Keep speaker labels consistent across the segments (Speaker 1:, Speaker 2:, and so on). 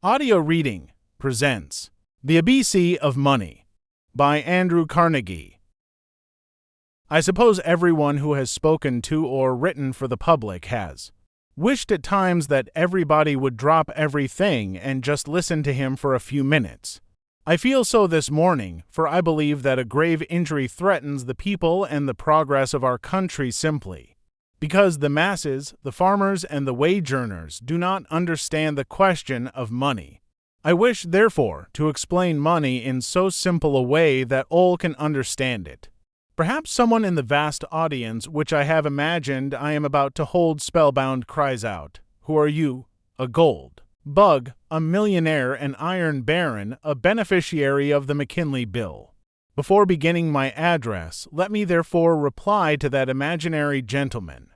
Speaker 1: Audio Reading presents The ABC of Money by Andrew Carnegie. I suppose everyone who has spoken to or written for the public has wished at times that everybody would drop everything and just listen to him for a few minutes. I feel so this morning, for I believe that a grave injury threatens the people and the progress of our country simply because the masses, the farmers, and the wage earners do not understand the question of money. I wish, therefore, to explain money in so simple a way that all can understand it. Perhaps someone in the vast audience which I have imagined I am about to hold spellbound cries out, "Who are you? A gold bug, a millionaire, an iron baron, a beneficiary of the McKinley Bill." Before beginning my address, let me therefore reply to that imaginary gentleman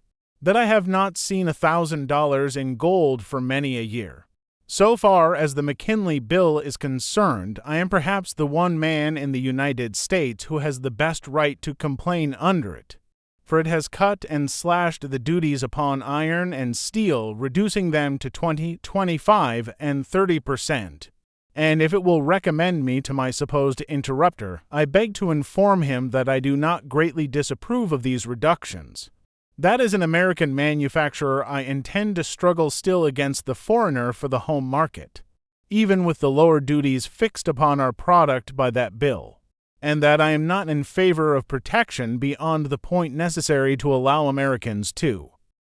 Speaker 1: that I have not seen $1,000 in gold for many a year. So far as the McKinley Bill is concerned, I am perhaps the one man in the United States who has the best right to complain under it, for it has cut and slashed the duties upon iron and steel, reducing them to 20, 25, and 30%. And if it will recommend me to my supposed interrupter, I beg to inform him that I do not greatly disapprove of these reductions. That as an American manufacturer, I intend to struggle still against the foreigner for the home market, even with the lower duties fixed upon our product by that bill, and that I am not in favor of protection beyond the point necessary to allow Americans to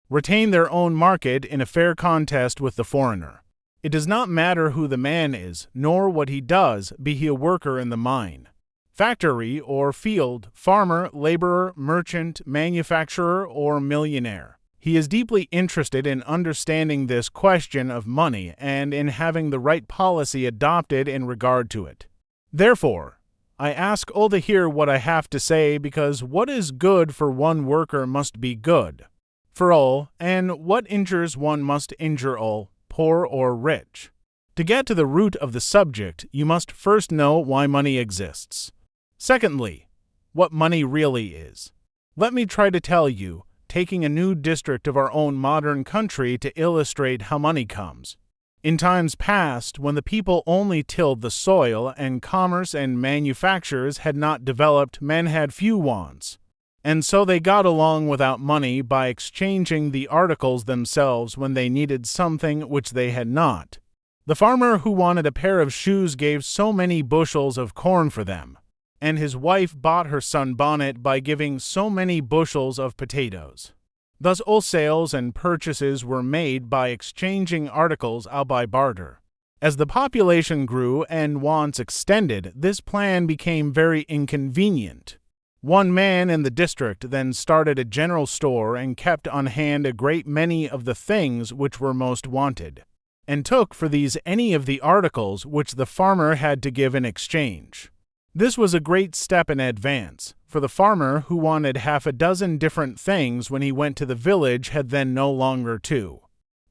Speaker 1: retain their own market in a fair contest with the foreigner. It does not matter who the man is, nor what he does, be he a worker in the mine, factory or field, farmer, laborer, merchant, manufacturer, or millionaire. He is deeply interested in understanding this question of money and in having the right policy adopted in regard to it. Therefore, I ask all to hear what I have to say, because what is good for one worker must be good for all, and what injures one must injure all, poor or rich. To get to the root of the subject, you must first know why money exists. Secondly, what money really is. Let me try to tell you, taking a new district of our own modern country to illustrate how money comes. In times past, when the people only tilled the soil and commerce and manufactures had not developed, men had few wants, and so they got along without money by exchanging the articles themselves when they needed something which they had not. The farmer who wanted a pair of shoes gave so many bushels of corn for them, and his wife bought her sunbonnet by giving so many bushels of potatoes. Thus all sales and purchases were made by exchanging articles out by barter. As the population grew and wants extended, this plan became very inconvenient. One man in the district then started a general store and kept on hand a great many of the things which were most wanted, and took for these any of the articles which the farmer had to give in exchange. This was a great step in advance, for the farmer who wanted half a dozen different things when he went to the village had then no longer to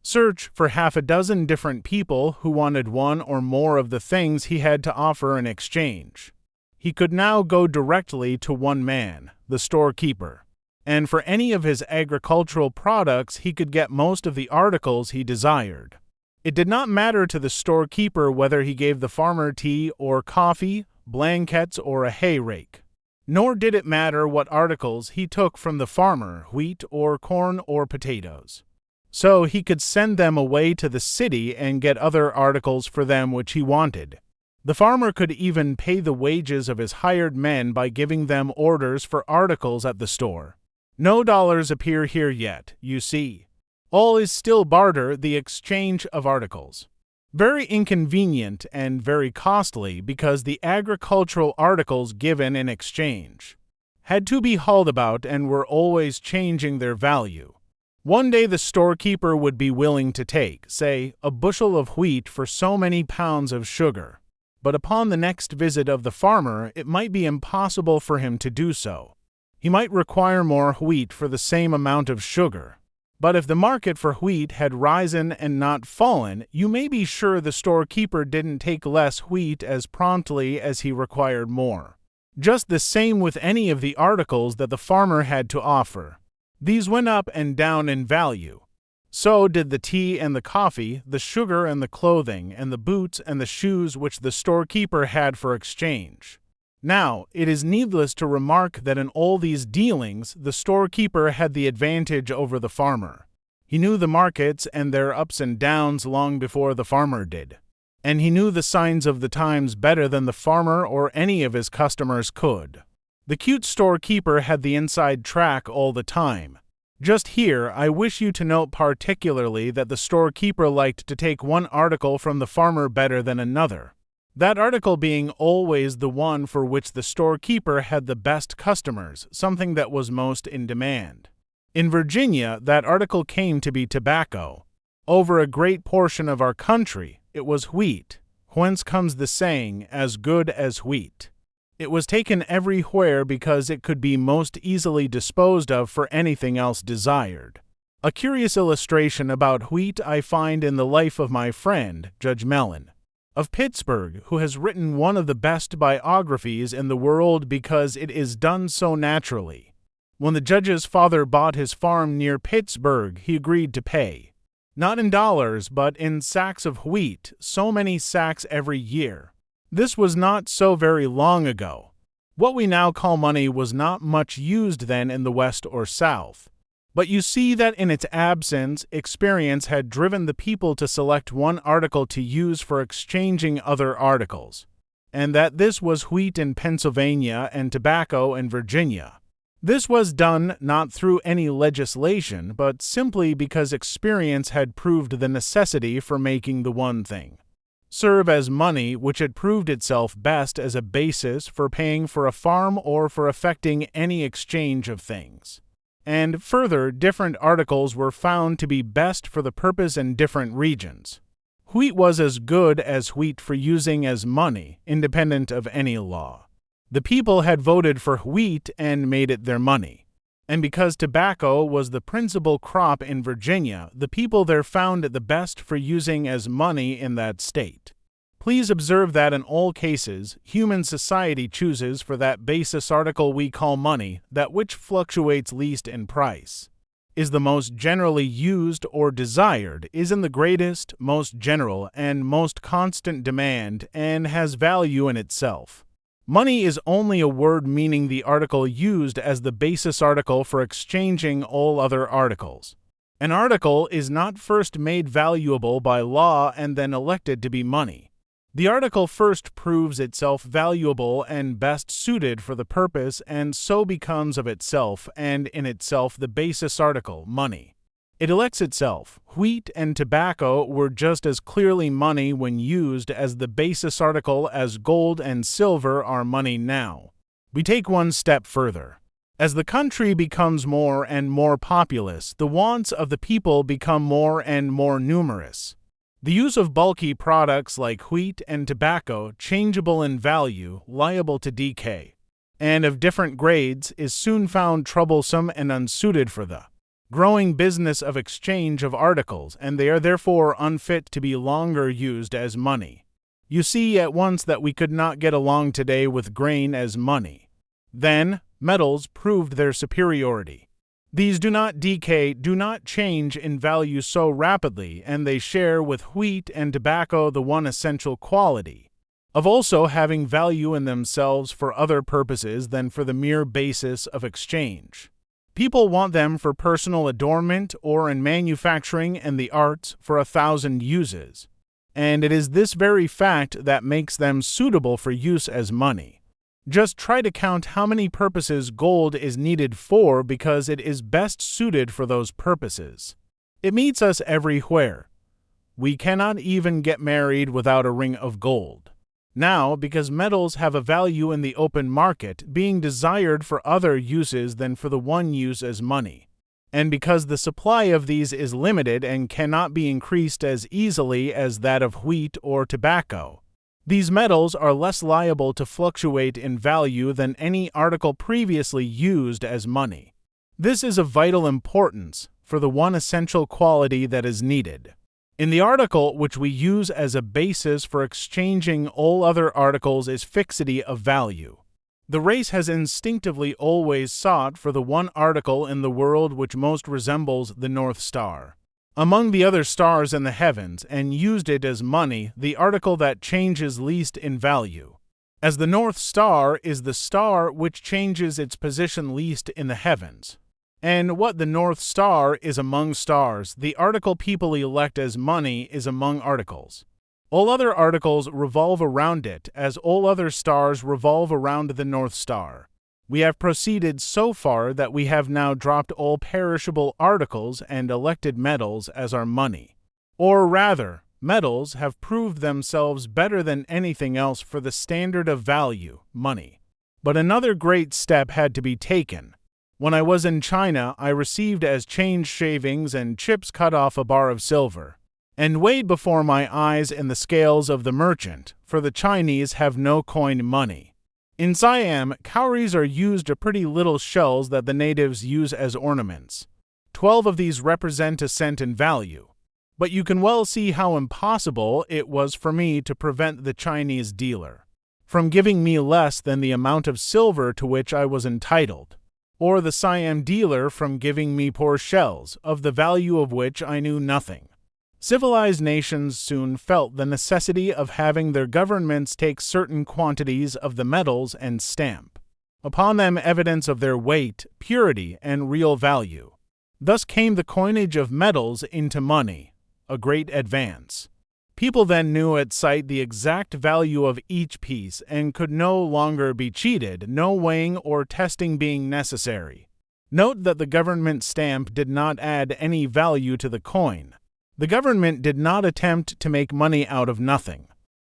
Speaker 1: search for half a dozen different people who wanted one or more of the things he had to offer in exchange. He could now go directly to one man, the storekeeper, and for any of his agricultural products he could get most of the articles he desired. It did not matter to the storekeeper whether he gave the farmer tea or coffee, blankets, or a hay rake. Nor did it matter what articles he took from the farmer, wheat or corn or potatoes. So he could send them away to the city and get other articles for them which he wanted. The farmer could even pay the wages of his hired men by giving them orders for articles at the store. No dollars appear here yet, you see. All is still barter, the exchange of articles. Very inconvenient and very costly, because the agricultural articles given in exchange had to be hauled about and were always changing their value. One day the storekeeper would be willing to take, say, a bushel of wheat for so many pounds of sugar, but upon the next visit of the farmer it might be impossible for him to do so. He might require more wheat for the same amount of sugar. But if the market for wheat had risen and not fallen, you may be sure the storekeeper didn't take less wheat as promptly as he required more. Just the same with any of the articles that the farmer had to offer. These went up and down in value. So did the tea and the coffee, the sugar and the clothing, and the boots and the shoes which the storekeeper had for exchange. Now, it is needless to remark that in all these dealings the storekeeper had the advantage over the farmer. He knew the markets and their ups and downs long before the farmer did, and he knew the signs of the times better than the farmer or any of his customers could. The cute storekeeper had the inside track all the time. Just here, I wish you to note particularly that the storekeeper liked to take one article from the farmer better than another, that article being always the one for which the storekeeper had the best customers, something that was most in demand. In Virginia, that article came to be tobacco. Over a great portion of our country, it was wheat, whence comes the saying, as good as wheat. It was taken everywhere because it could be most easily disposed of for anything else desired. A curious illustration about wheat I find in the life of my friend, Judge Mellon, of Pittsburgh, who has written one of the best biographies in the world because it is done so naturally. When the judge's father bought his farm near Pittsburgh, he agreed to pay, not in dollars but in sacks of wheat, so many sacks every year. This was not so very long ago. What we now call money was not much used then in the West or South. But you see that in its absence, experience had driven the people to select one article to use for exchanging other articles, and that this was wheat in Pennsylvania and tobacco in Virginia. This was done not through any legislation, but simply because experience had proved the necessity for making the one thing serve as money, which had proved itself best as a basis for paying for a farm or for effecting any exchange of things. And further, different articles were found to be best for the purpose in different regions. Wheat was as good as wheat for using as money, independent of any law. The people had voted for wheat and made it their money. And because tobacco was the principal crop in Virginia, the people there found it the best for using as money in that state. Please observe that in all cases, human society chooses for that basis article we call money that which fluctuates least in price, is the most generally used or desired, is in the greatest, most general, and most constant demand, and has value in itself. Money is only a word meaning the article used as the basis article for exchanging all other articles. An article is not first made valuable by law and then elected to be money. The article first proves itself valuable and best suited for the purpose and so becomes of itself and in itself the basis article, money. It elects itself. Wheat and tobacco were just as clearly money when used as the basis article as gold and silver are money now. We take one step further. As the country becomes more and more populous, the wants of the people become more and more numerous. The use of bulky products like wheat and tobacco, changeable in value, liable to decay, and of different grades, is soon found troublesome and unsuited for the growing business of exchange of articles, and they are therefore unfit to be longer used as money. You see at once that we could not get along today with grain as money. Then, metals proved their superiority. These do not decay, do not change in value so rapidly, and they share with wheat and tobacco the one essential quality of also having value in themselves for other purposes than for the mere basis of exchange. People want them for personal adornment or in manufacturing and the arts for 1,000 uses, and it is this very fact that makes them suitable for use as money. Just try to count how many purposes gold is needed for because it is best suited for those purposes. It meets us everywhere. We cannot even get married without a ring of gold. Now, because metals have a value in the open market, being desired for other uses than for the one use as money, and because the supply of these is limited and cannot be increased as easily as that of wheat or tobacco, these metals are less liable to fluctuate in value than any article previously used as money. This is of vital importance for the one essential quality that is needed in the article which we use as a basis for exchanging all other articles is fixity of value. The race has instinctively always sought for the one article in the world which most resembles the North Star. among the other stars in the heavens and used it as money, the article that changes least in value, as the North Star is the star which changes its position least in the heavens. And what the North Star is among stars, the article people elect as money is among articles. All other articles revolve around it, as all other stars revolve around the North Star. We have proceeded so far that we have now dropped all perishable articles and elected metals as our money. Or rather, metals have proved themselves better than anything else for the standard of value, money. But another great step had to be taken. When I was in China, I received as change shavings and chips cut off a bar of silver, and weighed before my eyes in the scales of the merchant, for the Chinese have no coined money. In Siam, cowries are used as pretty little shells that the natives use as ornaments. 12 of these represent a cent in value. But you can well see how impossible it was for me to prevent the Chinese dealer from giving me less than the amount of silver to which I was entitled, or the Siam dealer from giving me poor shells, of the value of which I knew nothing. Civilized nations soon felt the necessity of having their governments take certain quantities of the metals and stamp upon them evidence of their weight, purity, and real value. Thus came the coinage of metals into money, a great advance. People then knew at sight the exact value of each piece and could no longer be cheated, no weighing or testing being necessary. Note that the government stamp did not add any value to the coin. The government did not attempt to make money out of nothing.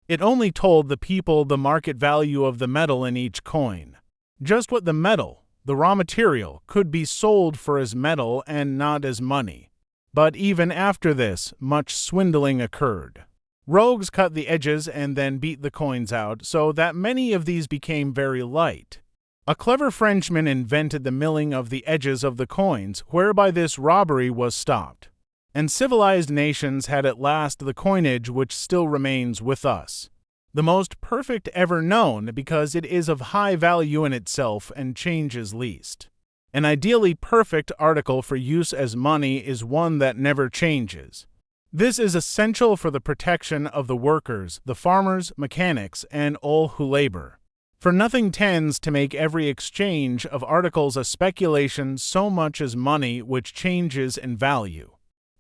Speaker 1: It only told the people the market value of the metal in each coin. Just what the metal, the raw material, could be sold for as metal and not as money. But even after this, much swindling occurred. Rogues cut the edges and then beat the coins out, so that many of these became very light. A clever Frenchman invented the milling of the edges of the coins, whereby this robbery was stopped. And civilized nations had at last the coinage which still remains with us, the most perfect ever known because it is of high value in itself and changes least. An ideally perfect article for use as money is one that never changes. This is essential for the protection of the workers, the farmers, mechanics, and all who labor. For nothing tends to make every exchange of articles a speculation so much as money which changes in value.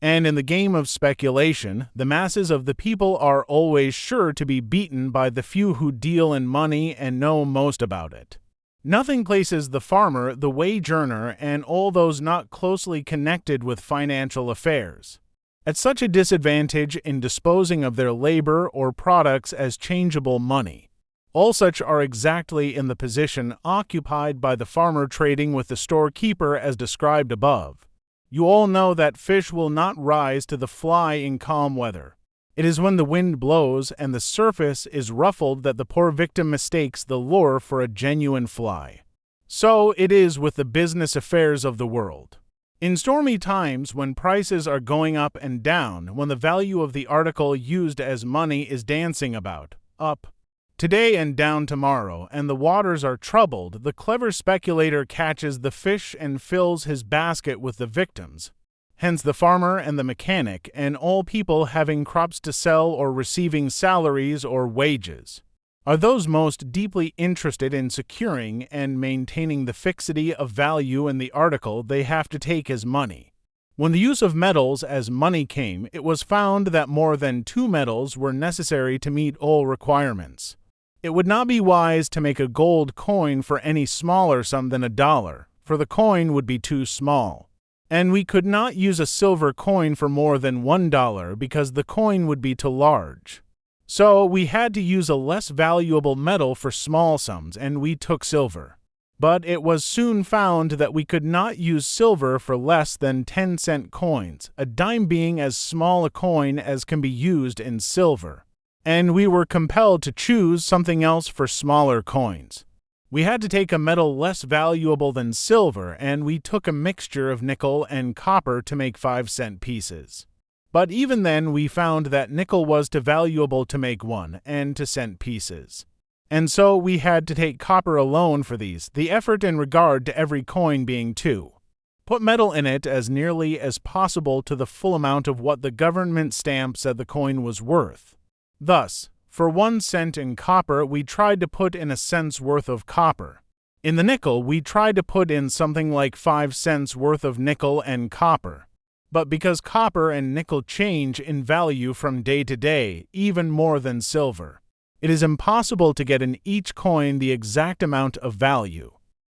Speaker 1: And in the game of speculation, the masses of the people are always sure to be beaten by the few who deal in money and know most about it. Nothing places the farmer, the wage earner, and all those not closely connected with financial affairs at such a disadvantage in disposing of their labor or products as changeable money. All such are exactly in the position occupied by the farmer trading with the storekeeper as described above. You all know that fish will not rise to the fly in calm weather. It is when the wind blows and the surface is ruffled that the poor victim mistakes the lure for a genuine fly. So it is with the business affairs of the world. In stormy times, when prices are going up and down, when the value of the article used as money is dancing about, up today and down tomorrow, and the waters are troubled, the clever speculator catches the fish and fills his basket with the victims. Hence the farmer and the mechanic, and all people having crops to sell or receiving salaries or wages, are those most deeply interested in securing and maintaining the fixity of value in the article they have to take as money. When the use of metals as money came, it was found that more than 2 metals were necessary to meet all requirements. It would not be wise to make a gold coin for any smaller sum than $1, for the coin would be too small. And we could not use a silver coin for more than $1 because the coin would be too large. So we had to use a less valuable metal for small sums, and we took silver. But it was soon found that we could not use silver for less than 10-cent coins, a dime being as small a coin as can be used in silver. And we were compelled to choose something else for smaller coins. We had to take a metal less valuable than silver, and we took a mixture of nickel and copper to make 5-cent pieces. But even then we found that nickel was too valuable to make 1 and 2-cent pieces. And so we had to take copper alone for these, the effort in regard to every coin being 2. Put metal in it as nearly as possible to the full amount of what the government stamp said the coin was worth. Thus, for 1 cent in copper, we tried to put in a cent's worth of copper. In the nickel, we tried to put in something like 5 cents worth of nickel and copper. But because copper and nickel change in value from day to day, even more than silver, it is impossible to get in each coin the exact amount of value.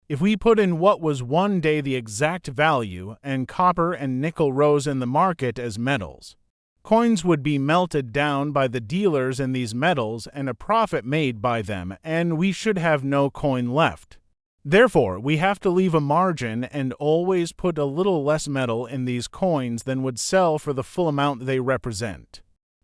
Speaker 1: If we put in what was one day the exact value, and copper and nickel rose in the market as metals, coins would be melted down by the dealers in these metals and a profit made by them, and we should have no coin left. Therefore, we have to leave a margin and always put a little less metal in these coins than would sell for the full amount they represent.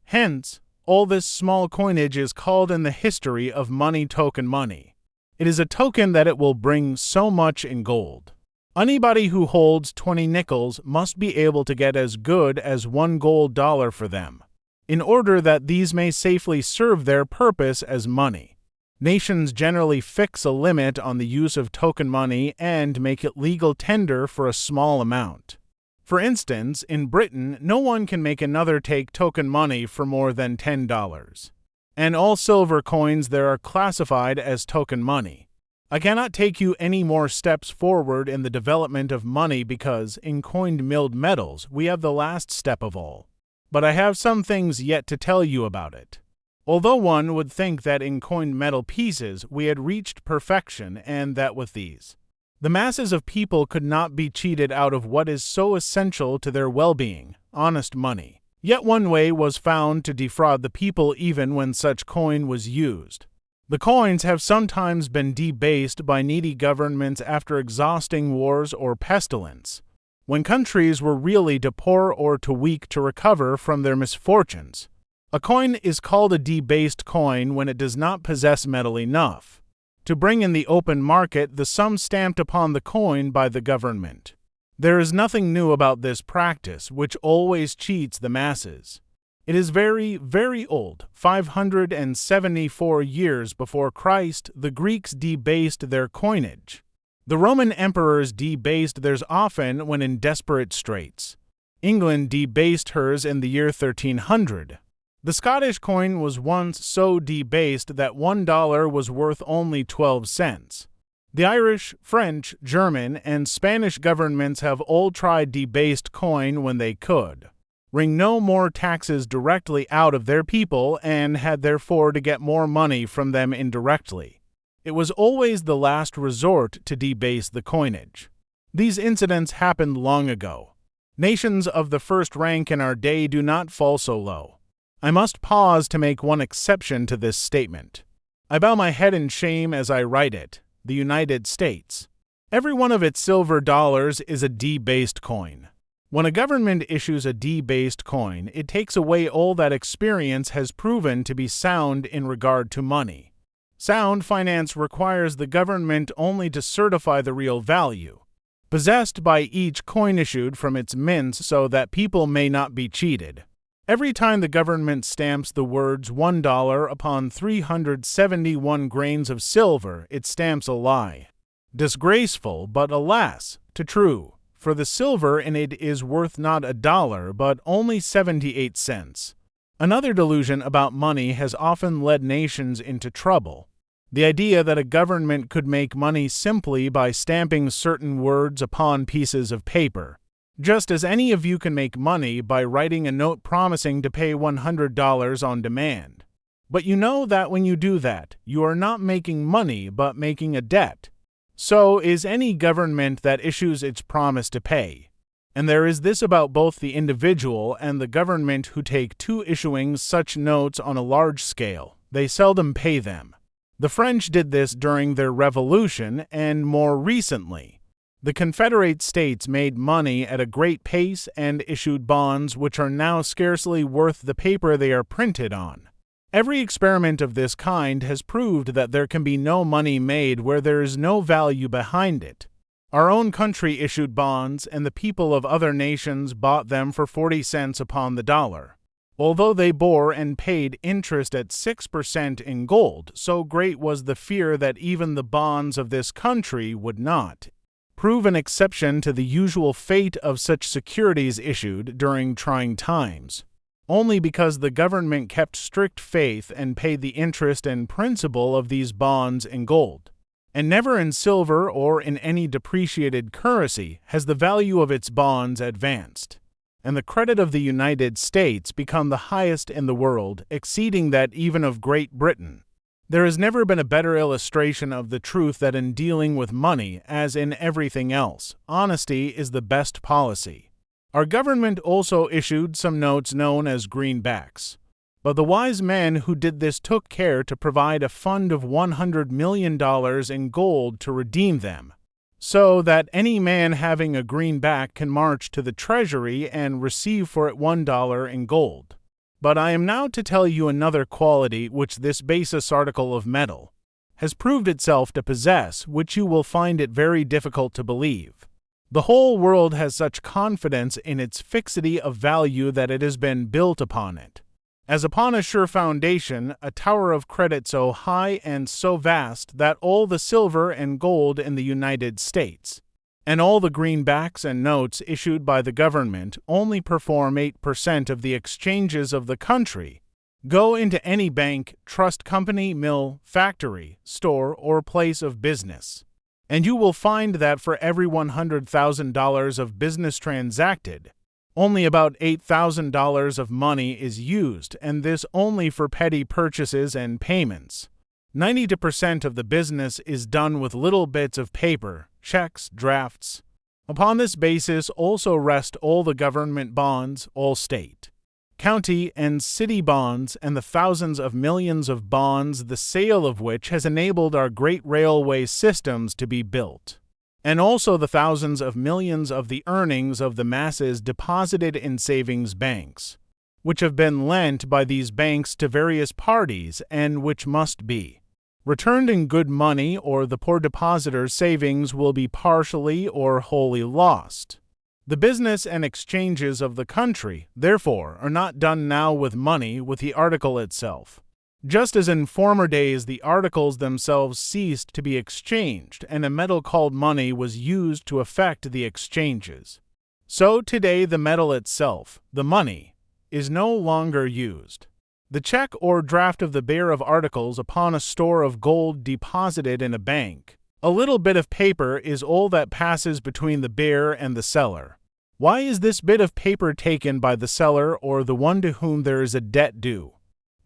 Speaker 1: Hence, all this small coinage is called in the history of money token money. It is a token that it will bring so much in gold. Anybody who holds 20 nickels must be able to get as good as $1 gold for them, in order that these may safely serve their purpose as money. Nations generally fix a limit on the use of token money and make it legal tender for a small amount. For instance, in Britain, no one can make another take token money for more than $10. And all silver coins there are classified as token money. I cannot take you any more steps forward in the development of money because, in coined milled metals, we have the last step of all. But I have some things yet to tell you about it. Although one would think that in coined metal pieces we had reached perfection and that with these, the masses of people could not be cheated out of what is so essential to their well-being, honest money. Yet one way was found to defraud the people even when such coin was used. The coins have sometimes been debased by needy governments after exhausting wars or pestilence, when countries were really too poor or too weak to recover from their misfortunes. A coin is called a debased coin when it does not possess metal enough to bring in the open market the sum stamped upon the coin by the government. There is nothing new about this practice, which always cheats the masses. It is very, very old. 574 years before Christ, the Greeks debased their coinage. The Roman emperors debased theirs often when in desperate straits. England debased hers in the year 1300. The Scottish coin was once so debased that $1 was worth only 12 cents. The Irish, French, German, and Spanish governments have all tried debased coin when they could wring no more taxes directly out of their people and had therefore to get more money from them indirectly. It was always the last resort to debase the coinage. These incidents happened long ago. Nations of the first rank in our day do not fall so low. I must pause to make one exception to this statement. I bow my head in shame as I write it. The United States. Every one of its silver dollars is a debased coin. When a government issues a debased coin, it takes away all that experience has proven to be sound in regard to money. Sound finance requires the government only to certify the real value, possessed by each coin issued from its mints so that people may not be cheated. Every time the government stamps the words $1 upon 371 grains of silver, it stamps a lie. Disgraceful, but alas, too true, for the silver in it is worth not $1, but only 78 cents. Another delusion about money has often led nations into trouble. The idea that a government could make money simply by stamping certain words upon pieces of paper. Just as any of you can make money by writing a note promising to pay $100 on demand. But you know that when you do that, you are not making money but making a debt. So is any government that issues its promise to pay. And there is this about both the individual and the government who take to issuing such notes on a large scale. They seldom pay them. The French did this during their Revolution, and more recently. The Confederate States made money at a great pace and issued bonds which are now scarcely worth the paper they are printed on. Every experiment of this kind has proved that there can be no money made where there is no value behind it. Our own country issued bonds, and the people of other nations bought them for 40 cents upon the dollar. Although they bore and paid interest at 6% in gold, so great was the fear that even the bonds of this country would not, prove an exception to the usual fate of such securities issued during trying times, only because the government kept strict faith and paid the interest and principal of these bonds in gold. And never in silver or in any depreciated currency has the value of its bonds advanced, and the credit of the United States become the highest in the world, exceeding that even of Great Britain. There has never been a better illustration of the truth that in dealing with money, as in everything else, honesty is the best policy. Our government also issued some notes known as greenbacks, but the wise man who did this took care to provide a fund of $100 million in gold to redeem them, so that any man having a greenback can march to the treasury and receive for it $1 in gold. But I am now to tell you another quality which this basis article of metal has proved itself to possess, which you will find it very difficult to believe. The whole world has such confidence in its fixity of value that it has been built upon it, as upon a sure foundation, a tower of credit so high and so vast that all the silver and gold in the United States, and all the greenbacks and notes issued by the government only perform 8% of the exchanges of the country. Go into any bank, trust company, mill, factory, store, or place of business, and you will find that for every $100,000 of business transacted, only about $8,000 of money is used, and this only for petty purchases and payments. 90% of the business is done with little bits of paper, checks, drafts. Upon this basis also rest all the government bonds, all state, county, and city bonds, and the thousands of millions of bonds, the sale of which has enabled our great railway systems to be built, and also the thousands of millions of the earnings of the masses deposited in savings banks, which have been lent by these banks to various parties and which must be returned in good money, or the poor depositor's savings will be partially or wholly lost. The business and exchanges of the country, therefore, are not done now with money, with the article itself, just as in former days the articles themselves ceased to be exchanged, and a metal called money was used to effect the exchanges. So today the metal itself, the money, is no longer used. The check or draft of the bearer of articles upon a store of gold deposited in a bank, a little bit of paper, is all that passes between the bearer and the seller. Why is this bit of paper taken by the seller or the one to whom there is a debt due?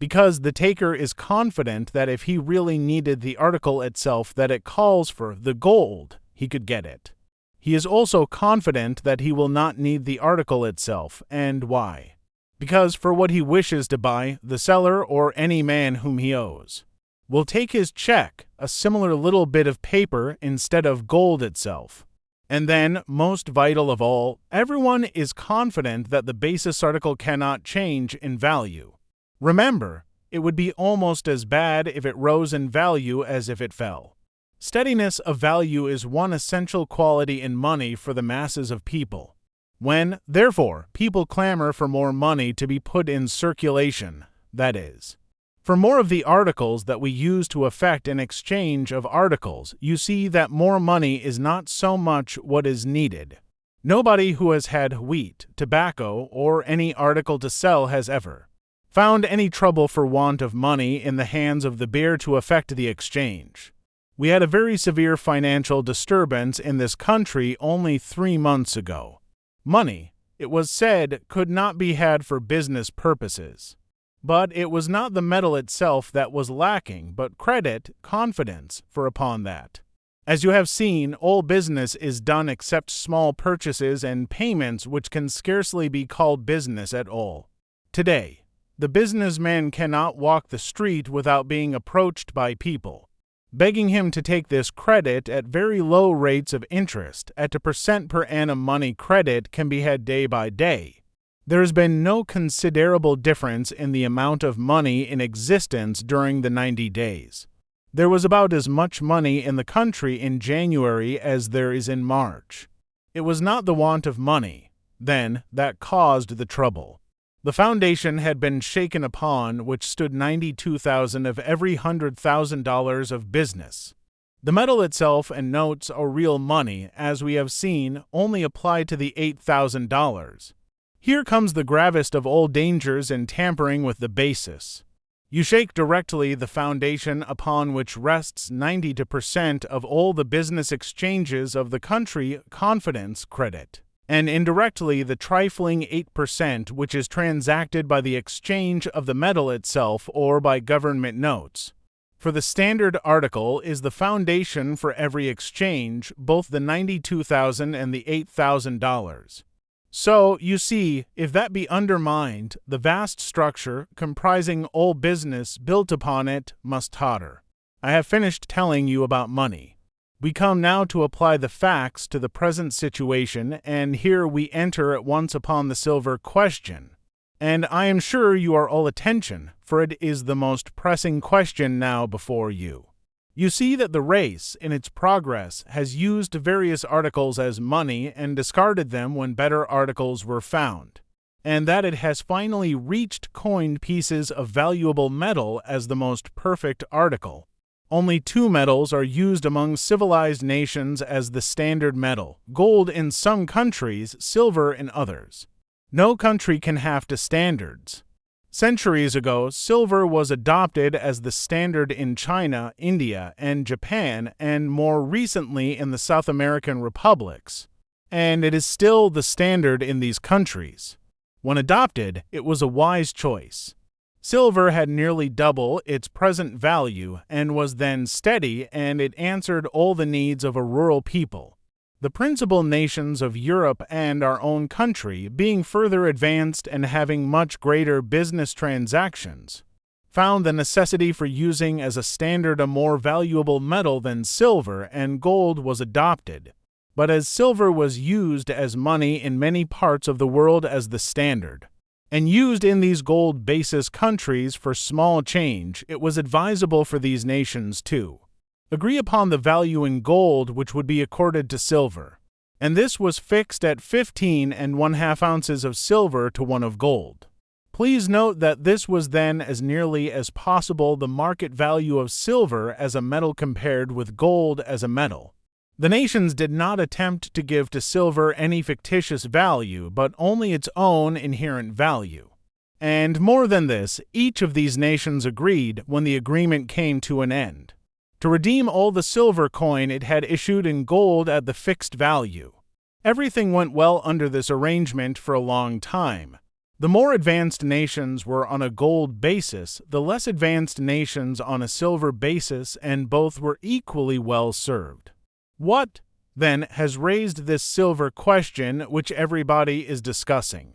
Speaker 1: Because the taker is confident that if he really needed the article itself that it calls for, the gold, he could get it. He is also confident that he will not need the article itself. And why? Because for what he wishes to buy, the seller or any man whom he owes will take his check, a similar little bit of paper, instead of gold itself. And then, most vital of all, everyone is confident that the basis article cannot change in value. Remember, it would be almost as bad if it rose in value as if it fell. Steadiness of value is one essential quality in money for the masses of people. When, therefore, people clamor for more money to be put in circulation, that is, for more of the articles that we use to effect an exchange of articles, you see that more money is not so much what is needed. Nobody who has had wheat, tobacco, or any article to sell has ever found any trouble for want of money in the hands of the bearer to effect the exchange. We had a very severe financial disturbance in this country only 3 months ago. Money, it was said, could not be had for business purposes. But it was not the metal itself that was lacking, but credit, confidence, for upon that, as you have seen, all business is done except small purchases and payments which can scarcely be called business at all. Today, the businessman cannot walk the street without being approached by people, begging him to take this credit at very low rates of interest. At 2% per annum money credit can be had day by day. There has been no considerable difference in the amount of money in existence during the 90 days. There was about as much money in the country in January as there is in March. It was not the want of money, then, that caused the trouble. The foundation had been shaken upon which stood 92,000 of every $100,000 of business. The metal itself and notes are real money, as we have seen, only apply to the $8,000. Here comes the gravest of all dangers in tampering with the basis. You shake directly the foundation upon which rests 90% of all the business exchanges of the country, confidence, credit, and indirectly the trifling 8% which is transacted by the exchange of the metal itself or by government notes. For the standard article is the foundation for every exchange, both the $92,000 and the $8,000. So, you see, if that be undermined, the vast structure, comprising all business built upon it, must totter. I have finished telling you about money. We come now to apply the facts to the present situation, and here we enter at once upon the silver question. And I am sure you are all attention, for it is the most pressing question now before you. You see that the race, in its progress, has used various articles as money and discarded them when better articles were found, and that it has finally reached coined pieces of valuable metal as the most perfect article. Only two metals are used among civilized nations as the standard metal: gold in some countries, silver in others. No country can have to standards. Centuries ago, silver was adopted as the standard in China, India, and Japan, and more recently in the South American republics, and it is still the standard in these countries. When adopted, it was a wise choice. Silver had nearly double its present value and was then steady, and it answered all the needs of a rural people. The principal nations of Europe and our own country, being further advanced and having much greater business transactions, found the necessity for using as a standard a more valuable metal than silver, and gold was adopted. But as silver was used as money in many parts of the world as the standard, and used in these gold basis countries for small change, it was advisable for these nations to agree upon the value in gold which would be accorded to silver, and this was fixed at 15 1/2 ounces of silver to 1 of gold. Please note that this was then as nearly as possible the market value of silver as a metal compared with gold as a metal. The nations did not attempt to give to silver any fictitious value, but only its own inherent value. And more than this, each of these nations agreed, when the agreement came to an end, to redeem all the silver coin it had issued in gold at the fixed value. Everything went well under this arrangement for a long time. The more advanced nations were on a gold basis, the less advanced nations on a silver basis, and both were equally well served. What, then, has raised this silver question which everybody is discussing?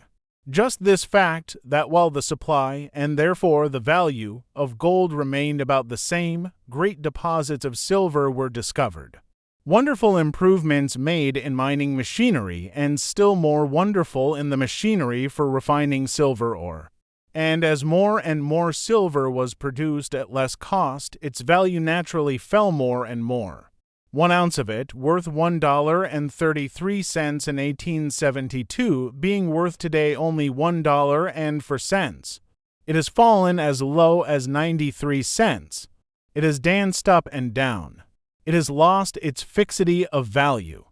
Speaker 1: Just this fact that while the supply, and therefore the value, of gold remained about the same, great deposits of silver were discovered. Wonderful improvements made in mining machinery, and still more wonderful in the machinery for refining silver ore. And as more and more silver was produced at less cost, its value naturally fell more and more. 1 ounce of it, worth $1.33 in 1872, being worth today only $1.04. It has fallen as low as 93 cents. It has danced up and down. It has lost its fixity of value.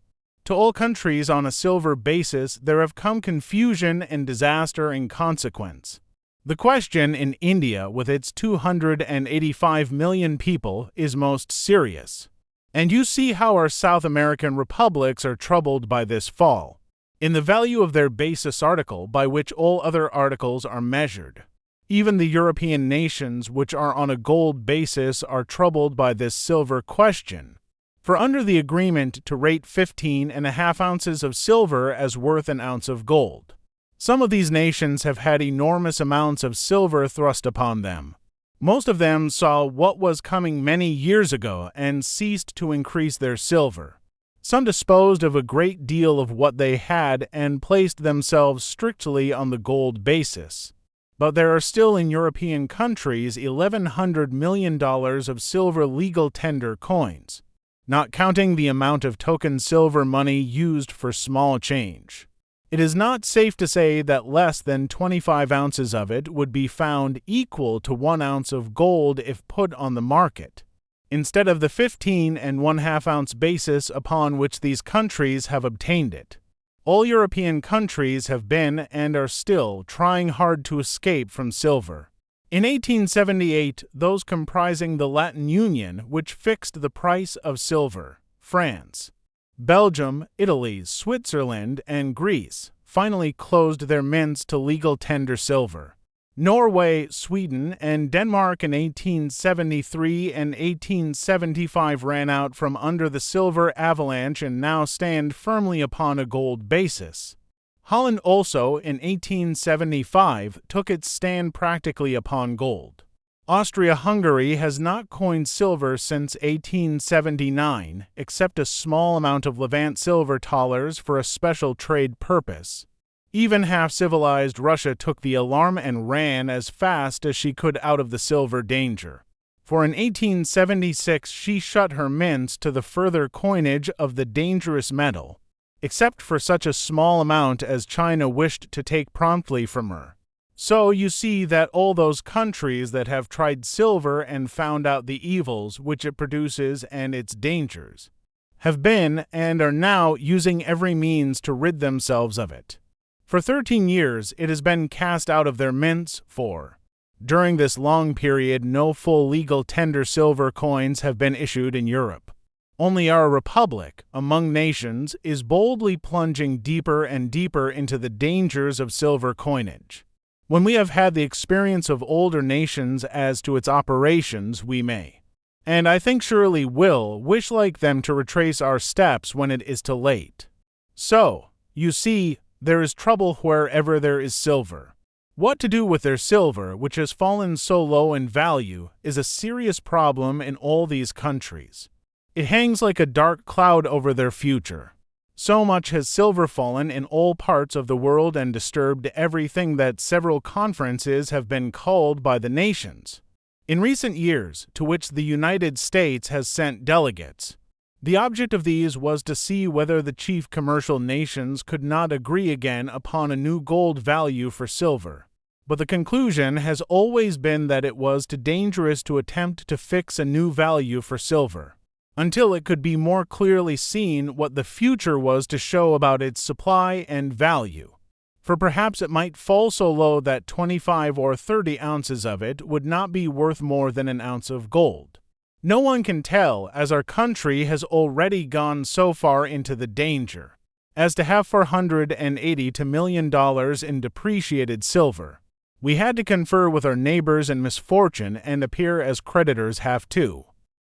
Speaker 1: To all countries on a silver basis there have come confusion and disaster in consequence. The question in India, with its 285 million people, is most serious. And you see how our South American republics are troubled by this fall in the value of their basis article, by which all other articles are measured. Even the European nations, which are on a gold basis, are troubled by this silver question. For under the agreement to rate 15 1/2 ounces of silver as worth an ounce of gold, some of these nations have had enormous amounts of silver thrust upon them. Most of them saw what was coming many years ago and ceased to increase their silver. Some disposed of a great deal of what they had and placed themselves strictly on the gold basis. But there are still in European countries $1,100 million of silver legal tender coins, not counting the amount of token silver money used for small change. It is not safe to say that less than 25 ounces of it would be found equal to 1 ounce of gold if put on the market. instead of the 15½ ounce basis upon which these countries have obtained it. All European countries have been and are still trying hard to escape from silver. In 1878, those comprising the Latin Union, which fixed the price of silver, France, Belgium, Italy, Switzerland, and Greece, finally closed their mints to legal tender silver. Norway, Sweden, and Denmark in 1873 and 1875 ran out from under the silver avalanche and now stand firmly upon a gold basis. Holland also, in 1875, took its stand practically upon gold. Austria-Hungary has not coined silver since 1879, except a small amount of Levant silver thalers for a special trade purpose. Even half-civilized Russia took the alarm and ran as fast as she could out of the silver danger. For in 1876 she shut her mints to the further coinage of the dangerous metal, except for such a small amount as China wished to take promptly from her. So you see that all those countries that have tried silver and found out the evils which it produces and its dangers, have been and are now using every means to rid themselves of it. For 13 years it has been cast out of their mints, for during this long period no full legal tender silver coins have been issued in Europe. Only our republic, among nations, is boldly plunging deeper and deeper into the dangers of silver coinage. When we have had the experience of older nations as to its operations, we may, and I think surely will, wish like them to retrace our steps when it is too late. So, you see, there is trouble wherever there is silver. What to do with their silver, which has fallen so low in value, is a serious problem in all these countries. It hangs like a dark cloud over their future. So much has silver fallen in all parts of the world and disturbed everything that several conferences have been called by the nations, in recent years, to which the United States has sent delegates. The object of these was to see whether the chief commercial nations could not agree again upon a new gold value for silver. But the conclusion has always been that it was too dangerous to attempt to fix a new value for silver, until it could be more clearly seen what the future was to show about its supply and value. For perhaps it might fall so low that 25 or 30 ounces of it would not be worth more than an ounce of gold. No one can tell, as our country has already gone so far into the danger as to have $480 to $1 million in depreciated silver. We had to confer with our neighbors in misfortune and appear as creditors have too.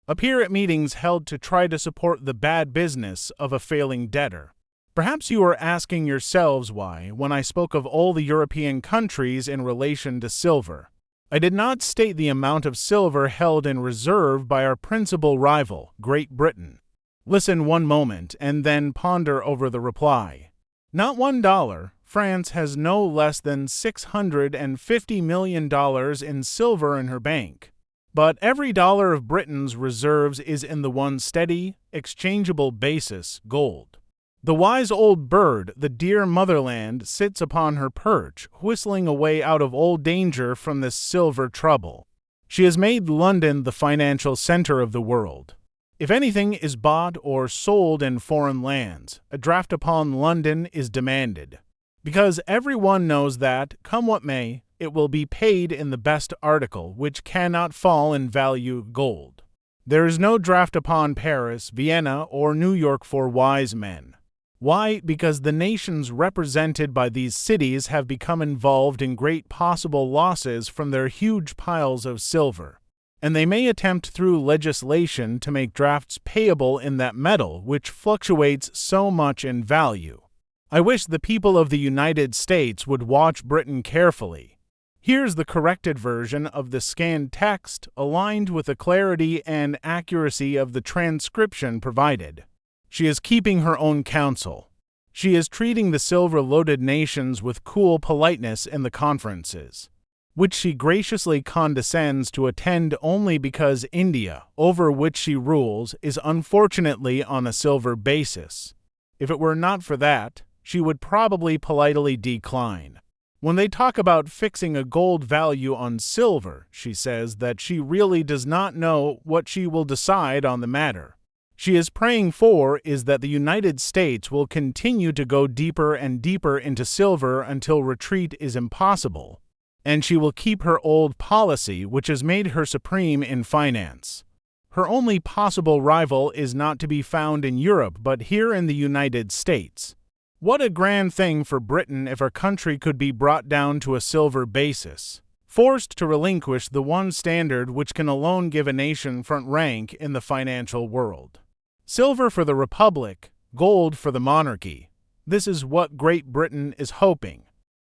Speaker 1: Appear at meetings held to try to support the bad business of a failing debtor. Perhaps you are asking yourselves why, when I spoke of all the European countries in relation to silver, I did not state the amount of silver held in reserve by our principal rival, Great Britain. Listen one moment and then ponder over the reply. Not $1. France has no less than $650 million in silver in her bank. But every dollar of Britain's reserves is in the one steady, exchangeable basis, gold. The wise old bird, the dear motherland, sits upon her perch, whistling away out of all danger from this silver trouble. She has made London the financial center of the world. If anything is bought or sold in foreign lands, a draft upon London is demanded, because everyone knows that, come what may, it will be paid in the best article, which cannot fall in value, gold. There is no draft upon Paris, Vienna, or New York for wise men. Why? Because the nations represented by these cities have become involved in great possible losses from their huge piles of silver, and they may attempt through legislation to make drafts payable in that metal which fluctuates so much in value. I wish the people of the United States would watch Britain carefully. Here's the corrected version of the scanned text, aligned with the clarity and accuracy of the transcription provided. She is keeping her own counsel. She is treating the silver-loaded nations with cool politeness in the conferences, which she graciously condescends to attend only because India, over which she rules, is unfortunately on a silver basis. If it were not for that, she would probably politely decline. When they talk about fixing a gold value on silver, she says that she really does not know what she will decide on the matter. She is praying for is that the United States will continue to go deeper and deeper into silver until retreat is impossible, and she will keep her old policy, which has made her supreme in finance. Her only possible rival is not to be found in Europe, but here in the United States. What a grand thing for Britain if our country could be brought down to a silver basis, forced to relinquish the one standard which can alone give a nation front rank in the financial world. Silver for the Republic, gold for the monarchy. This is what Great Britain is hoping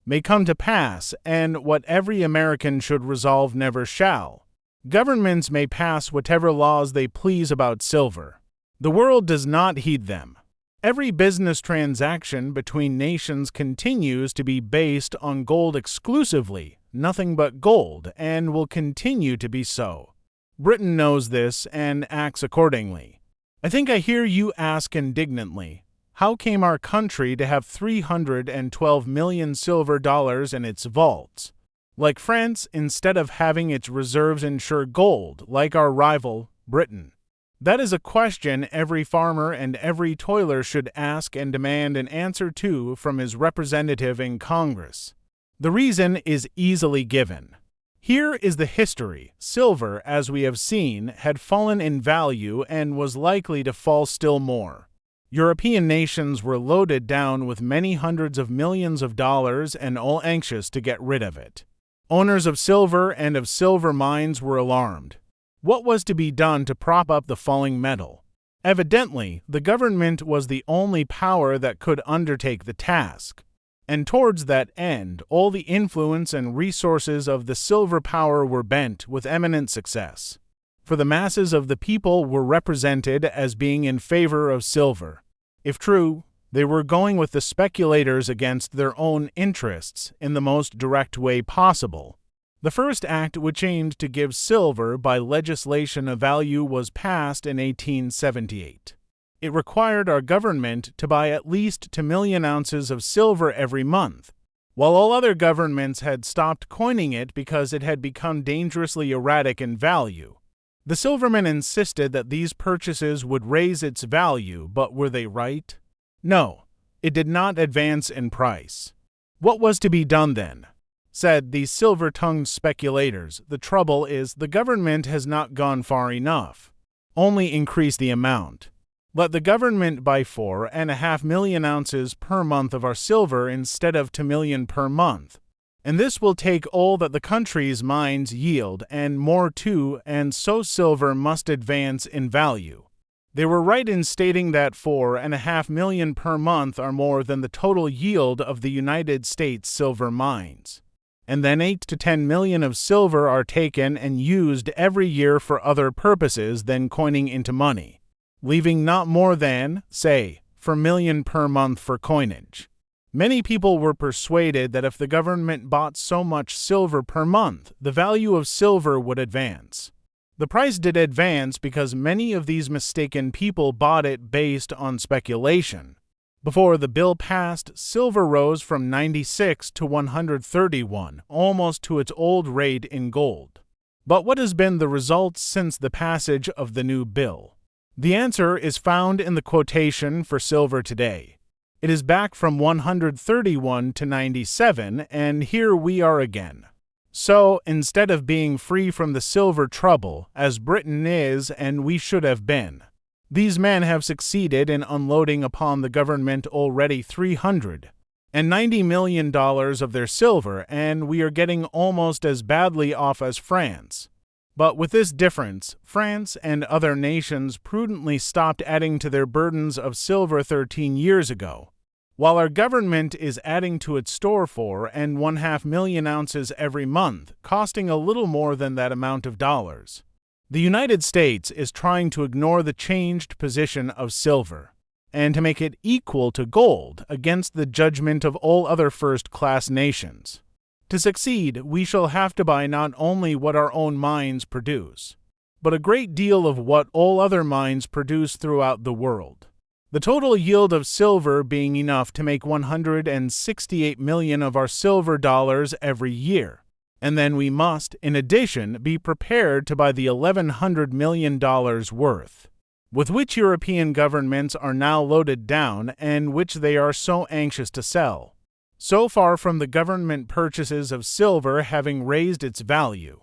Speaker 1: may come to pass, and what every American should resolve never shall. Governments may pass whatever laws they please about silver. The world does not heed them. Every business transaction between nations continues to be based on gold exclusively, nothing but gold, and will continue to be so. Britain knows this and acts accordingly. I think I hear you ask indignantly, how came our country to have 312 million silver dollars in its vaults? Like France, instead of having its reserves insure gold, like our rival, Britain. That is a question every farmer and every toiler should ask and demand an answer to from his representative in Congress. The reason is easily given. Here is the history. Silver, as we have seen, had fallen in value and was likely to fall still more. European nations were loaded down with many hundreds of millions of dollars and all anxious to get rid of it. Owners of silver and of silver mines were alarmed. What was to be done to prop up the falling metal? Evidently, the government was the only power that could undertake the task, and towards that end, all the influence and resources of the silver power were bent with eminent success. For the masses of the people were represented as being in favor of silver. If true, they were going with the speculators against their own interests in the most direct way possible. The first act which aimed to give silver by legislation a value was passed in 1878. It required our government to buy at least 2 million ounces of silver every month, while all other governments had stopped coining it because it had become dangerously erratic in value. The silvermen insisted that these purchases would raise its value, but were they right? No, it did not advance in price. What was to be done then? Said these silver-tongued speculators, the trouble is the government has not gone far enough. Only increase the amount. Let the government buy 4.5 million ounces per month of our silver instead of 2 million per month, and this will take all that the country's mines yield and more too, and so silver must advance in value. They were right in stating that 4.5 million per month are more than the total yield of the United States silver mines. And then 8 to 10 million of silver are taken and used every year for other purposes than coining into money, leaving not more than, say, 4 million per month for coinage. Many people were persuaded that if the government bought so much silver per month, the value of silver would advance. The price did advance because many of these mistaken people bought it based on speculation. Before the bill passed, silver rose from 96 to 131, almost to its old rate in gold. But what has been the result since the passage of the new bill? The answer is found in the quotation for silver today. It is back from 131 to 97, and here we are again. So, instead of being free from the silver trouble, as Britain is and we should have been, these men have succeeded in unloading upon the government already $390 million of their silver, and we are getting almost as badly off as France. But with this difference, France and other nations prudently stopped adding to their burdens of silver 13 years ago, while our government is adding to its store 4.5 million ounces every month, costing a little more than that amount of dollars. The United States is trying to ignore the changed position of silver, and to make it equal to gold against the judgment of all other first-class nations. To succeed, we shall have to buy not only what our own mines produce, but a great deal of what all other mines produce throughout the world. The total yield of silver being enough to make 168 million of our silver dollars every year. And then we must, in addition, be prepared to buy the $1,100 million worth, with which European governments are now loaded down and which they are so anxious to sell. So far from the government purchases of silver having raised its value,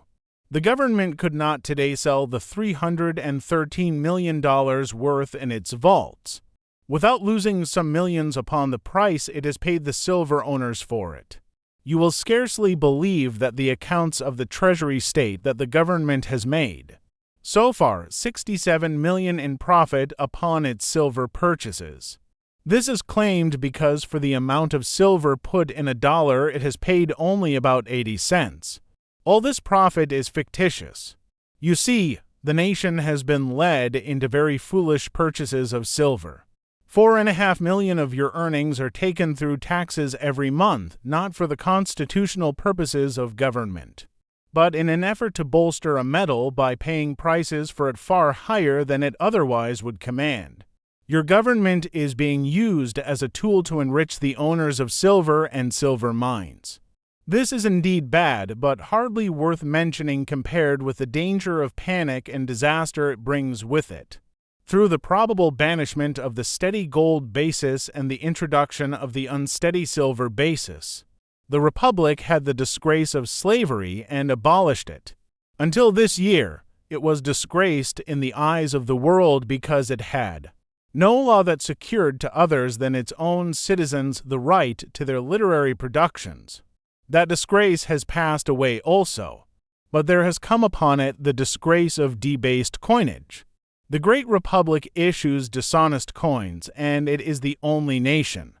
Speaker 1: the government could not today sell the $313 million worth in its vaults, without losing some millions upon the price it has paid the silver owners for it. You will scarcely believe that the accounts of the Treasury state that the government has made, so far, 67 million in profit upon its silver purchases. This is claimed because for the amount of silver put in $1 it has paid only about 80 cents. All this profit is fictitious. You see, the nation has been led into very foolish purchases of silver. 4.5 million of your earnings are taken through taxes every month, not for the constitutional purposes of government, but in an effort to bolster a metal by paying prices for it far higher than it otherwise would command. Your government is being used as a tool to enrich the owners of silver and silver mines. This is indeed bad, but hardly worth mentioning compared with the danger of panic and disaster it brings with it. Through the probable banishment of the steady gold basis and the introduction of the unsteady silver basis, the Republic had the disgrace of slavery and abolished it. Until this year, it was disgraced in the eyes of the world because it had no law that secured to others than its own citizens the right to their literary productions. That disgrace has passed away also, but there has come upon it the disgrace of debased coinage. The great Republic issues dishonest coins, and it is the only nation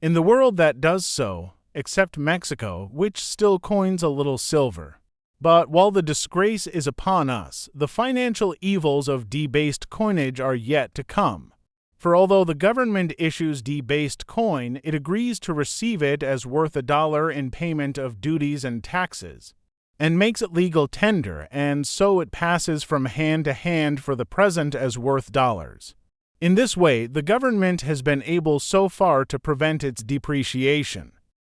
Speaker 1: in the world that does so, except Mexico, which still coins a little silver. But while the disgrace is upon us, the financial evils of debased coinage are yet to come. For although the government issues debased coin, it agrees to receive it as worth $1 in payment of duties and taxes, and makes it legal tender, and so it passes from hand to hand for the present as worth dollars. In this way, the government has been able so far to prevent its depreciation.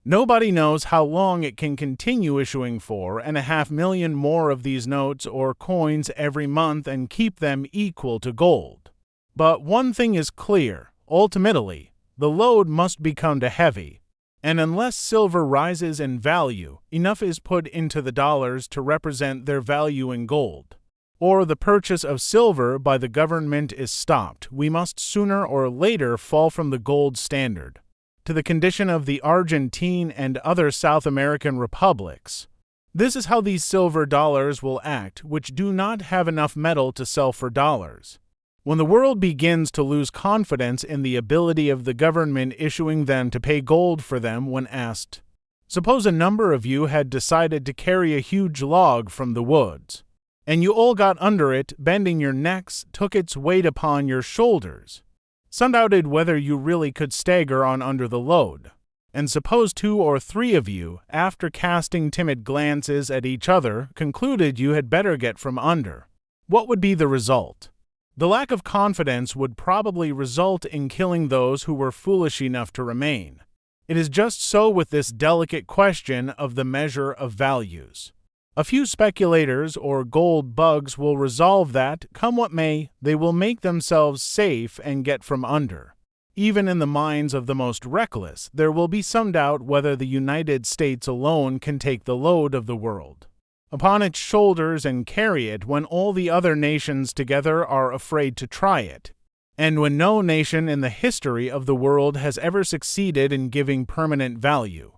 Speaker 1: Nobody knows how long it can continue issuing 4.5 million more of these notes or coins every month and keep them equal to gold. But one thing is clear, ultimately, the load must become too heavy, and unless silver rises in value, enough is put into the dollars to represent their value in gold, or the purchase of silver by the government is stopped, we must sooner or later fall from the gold standard to the condition of the Argentine and other South American republics. This is how these silver dollars will act, which do not have enough metal to sell for dollars. When the world begins to lose confidence in the ability of the government issuing them to pay gold for them when asked, suppose a number of you had decided to carry a huge log from the woods, and you all got under it, bending your necks, took its weight upon your shoulders. Some doubted whether you really could stagger on under the load, and suppose 2 or 3 of you, after casting timid glances at each other, concluded you had better get from under. What would be the result? The lack of confidence would probably result in killing those who were foolish enough to remain. It is just so with this delicate question of the measure of values. A few speculators or gold bugs will resolve that, come what may, they will make themselves safe and get from under. Even in the minds of the most reckless, there will be some doubt whether the United States alone can take the load of the world upon its shoulders and carry it when all the other nations together are afraid to try it, and when no nation in the history of the world has ever succeeded in giving permanent value,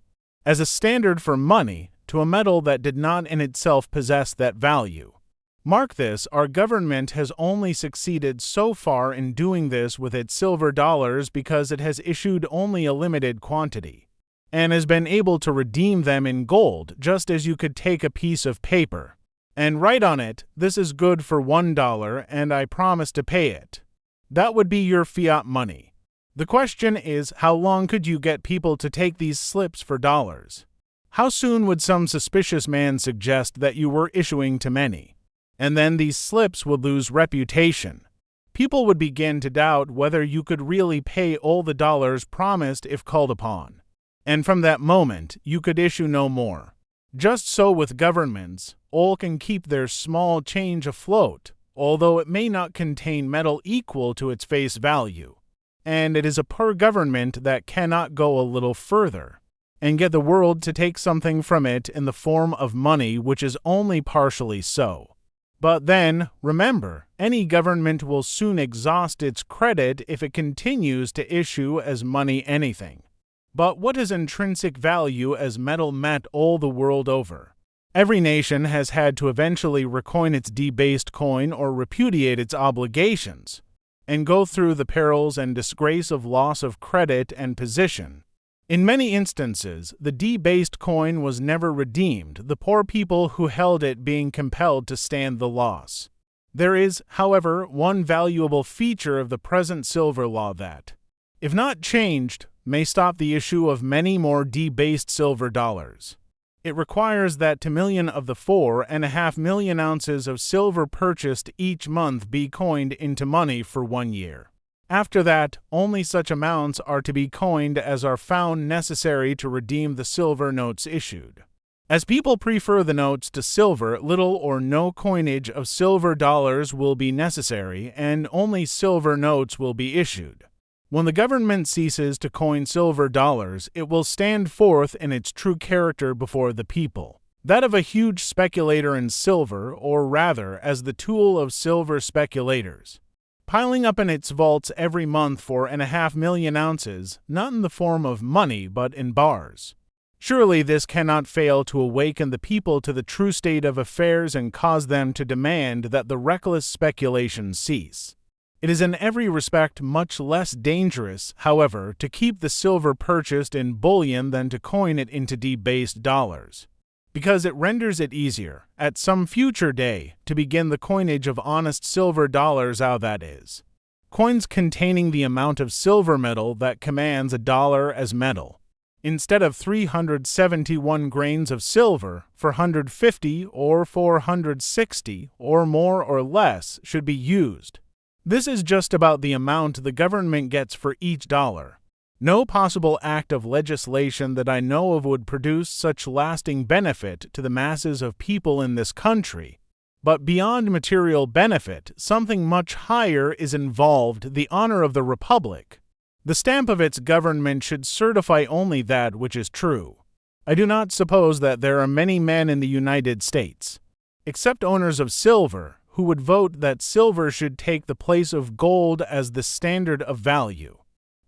Speaker 1: as a standard for money, to a metal that did not in itself possess that value. Mark this, our government has only succeeded so far in doing this with its silver dollars because it has issued only a limited quantity, and has been able to redeem them in gold, just as you could take a piece of paper and write on it, "This is good for $1 and I promise to pay it." That would be your fiat money. The question is, how long could you get people to take these slips for dollars? How soon would some suspicious man suggest that you were issuing too many? And then these slips would lose reputation. people would begin to doubt whether you could really pay all the dollars promised if called upon. And from that moment, you could issue no more. Just so with governments, all can keep their small change afloat, although it may not contain metal equal to its face value. And it is a poor government that cannot go a little further and get the world to take something from it in the form of money, which is only partially so. But then, remember, any government will soon exhaust its credit if it continues to issue as money anything. But what is intrinsic value as metal met all the world over? Every nation has had to eventually recoin its debased coin or repudiate its obligations, and go through the perils and disgrace of loss of credit and position. In many instances, the debased coin was never redeemed, the poor people who held it being compelled to stand the loss. There is, however, one valuable feature of the present silver law that, if not changed, may stop the issue of many more debased silver dollars. It requires that 2 million of the 4.5 million ounces of silver purchased each month be coined into money for 1 year. After that, only such amounts are to be coined as are found necessary to redeem the silver notes issued. As people prefer the notes to silver, little or no coinage of silver dollars will be necessary, and only silver notes will be issued. When the government ceases to coin silver dollars, it will stand forth in its true character before the people, that of a huge speculator in silver, or rather, as the tool of silver speculators, piling up in its vaults every month 4.5 million ounces, not in the form of money but in bars. Surely this cannot fail to awaken the people to the true state of affairs and cause them to demand that the reckless speculation cease. It is in every respect much less dangerous, however, to keep the silver purchased in bullion than to coin it into debased dollars, because it renders it easier, at some future day, to begin the coinage of honest silver dollars, how that is. Coins containing the amount of silver metal that commands $1 as metal, instead of 371 grains of silver, 450 or 460 or more or less should be used. This is just about the amount the government gets for each dollar. No possible act of legislation that I know of would produce such lasting benefit to the masses of people in this country. But beyond material benefit, something much higher is involved: the honor of the Republic. The stamp of its government should certify only that which is true. I do not suppose that there are many men in the United States, except owners of silver, who would vote that silver should take the place of gold as the standard of value.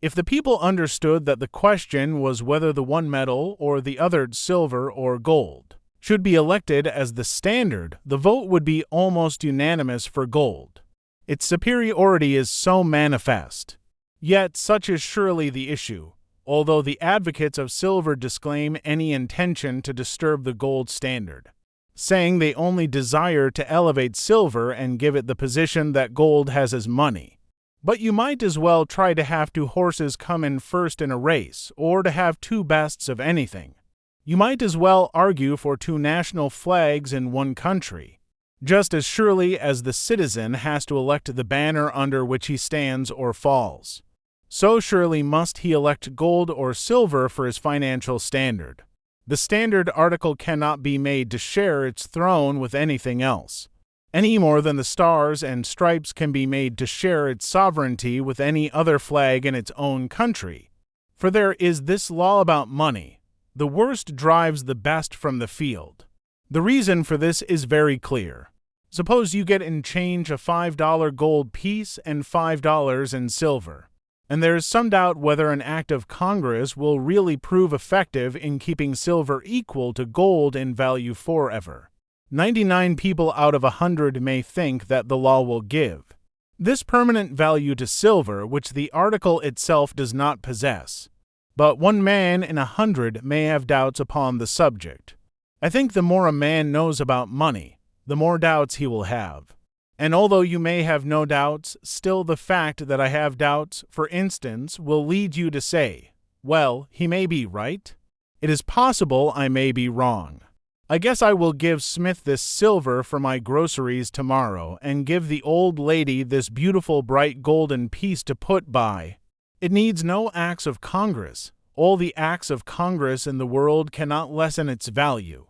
Speaker 1: If the people understood that the question was whether the one metal or the other, silver or gold, should be elected as the standard, the vote would be almost unanimous for gold. Its superiority is so manifest. Yet such is surely the issue, although the advocates of silver disclaim any intention to disturb the gold standard, saying they only desire to elevate silver and give it the position that gold has as money. But you might as well try to have 2 horses come in first in a race, or to have 2 bests of anything. You might as well argue for 2 national flags in one country, just as surely as the citizen has to elect the banner under which he stands or falls. So surely must he elect gold or silver for his financial standard. The standard article cannot be made to share its throne with anything else, any more than the stars and stripes can be made to share its sovereignty with any other flag in its own country. For there is this law about money: the worst drives the best from the field. The reason for this is very clear. Suppose you get in change a $5 gold piece and $5 in silver, and there is some doubt whether an act of Congress will really prove effective in keeping silver equal to gold in value forever. 99 people out of 100 may think that the law will give this permanent value to silver, which the article itself does not possess. But 1 man in 100 may have doubts upon the subject. I think the more a man knows about money, the more doubts he will have. And although you may have no doubts, still the fact that I have doubts, for instance, will lead you to say, well, he may be right. It is possible I may be wrong. I guess I will give Smith this silver for my groceries tomorrow and give the old lady this beautiful bright golden piece to put by. It needs no acts of Congress. All the acts of Congress in the world cannot lessen its value.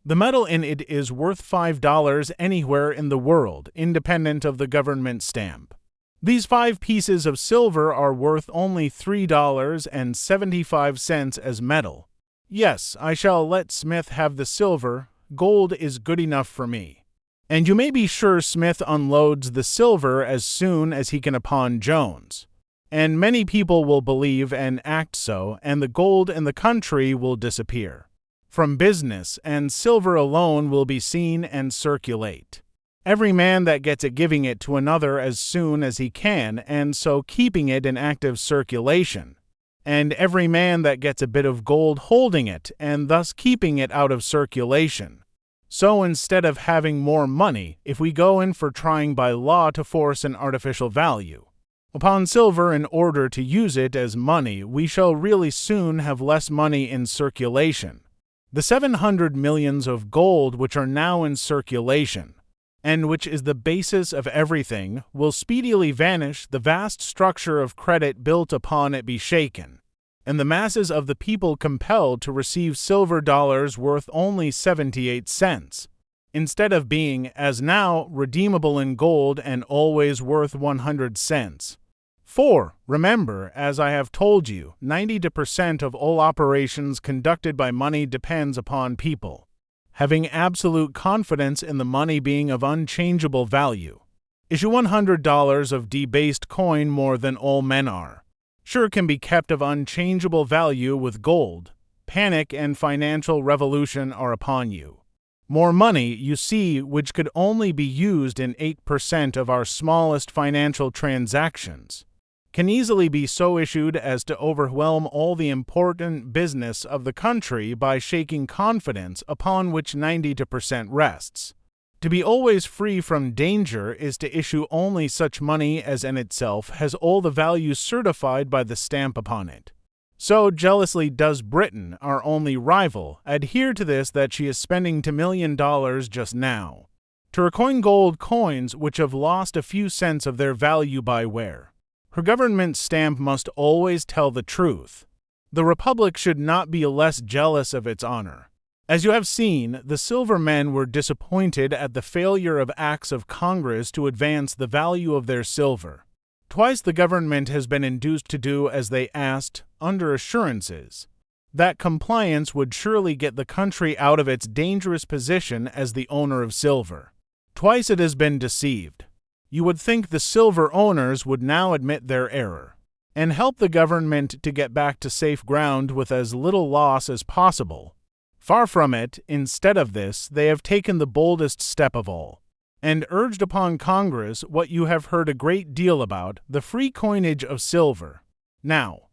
Speaker 1: The metal in it is worth $5 anywhere in the world, independent of the government stamp. These 5 pieces of silver are worth only $3.75 as metal. Yes, I shall let Smith have the silver. Gold is good enough for me. And you may be sure Smith unloads the silver as soon as he can upon Jones. And many people will believe and act so, and the gold in the country will disappear from business, and silver alone will be seen and circulate. Every man that gets it giving it to another as soon as he can, and so keeping it in active circulation. And every man that gets a bit of gold holding it, and thus keeping it out of circulation. So instead of having more money, if we go in for trying by law to force an artificial value upon silver in order to use it as money, we shall really soon have less money in circulation. The 700 millions of gold which are now in circulation, and which is the basis of everything, will speedily vanish, the vast structure of credit built upon it be shaken, and the masses of the people compelled to receive silver dollars worth only 78 cents, instead of being, as now, redeemable in gold and always worth 100 cents. For, remember, as I have told you, 90% of all operations conducted by money depends upon people having absolute confidence in the money being of unchangeable value. Issue $100 of debased coin more than all men are. Sure can be kept of unchangeable value with gold. Panic and financial revolution are upon you. More money, you see, which could only be used in 8% of our smallest financial transactions, can easily be so issued as to overwhelm all the important business of the country by shaking confidence upon which 90% rests. To be always free from danger is to issue only such money as in itself has all the value certified by the stamp upon it. So jealously does Britain, our only rival, adhere to this that she is spending $2 million just now to recoin gold coins which have lost a few cents of their value by wear. Her government stamp must always tell the truth. The Republic should not be less jealous of its honor. As you have seen, the silver men were disappointed at the failure of acts of Congress to advance the value of their silver. Twice the government has been induced to do as they asked, under assurances that compliance would surely get the country out of its dangerous position as the owner of silver. Twice it has been deceived. You would think the silver owners would now admit their error and help the government to get back to safe ground with as little loss as possible. Far from it, instead of this, they have taken the boldest step of all, and urged upon Congress what you have heard a great deal about, the free coinage of silver. Now,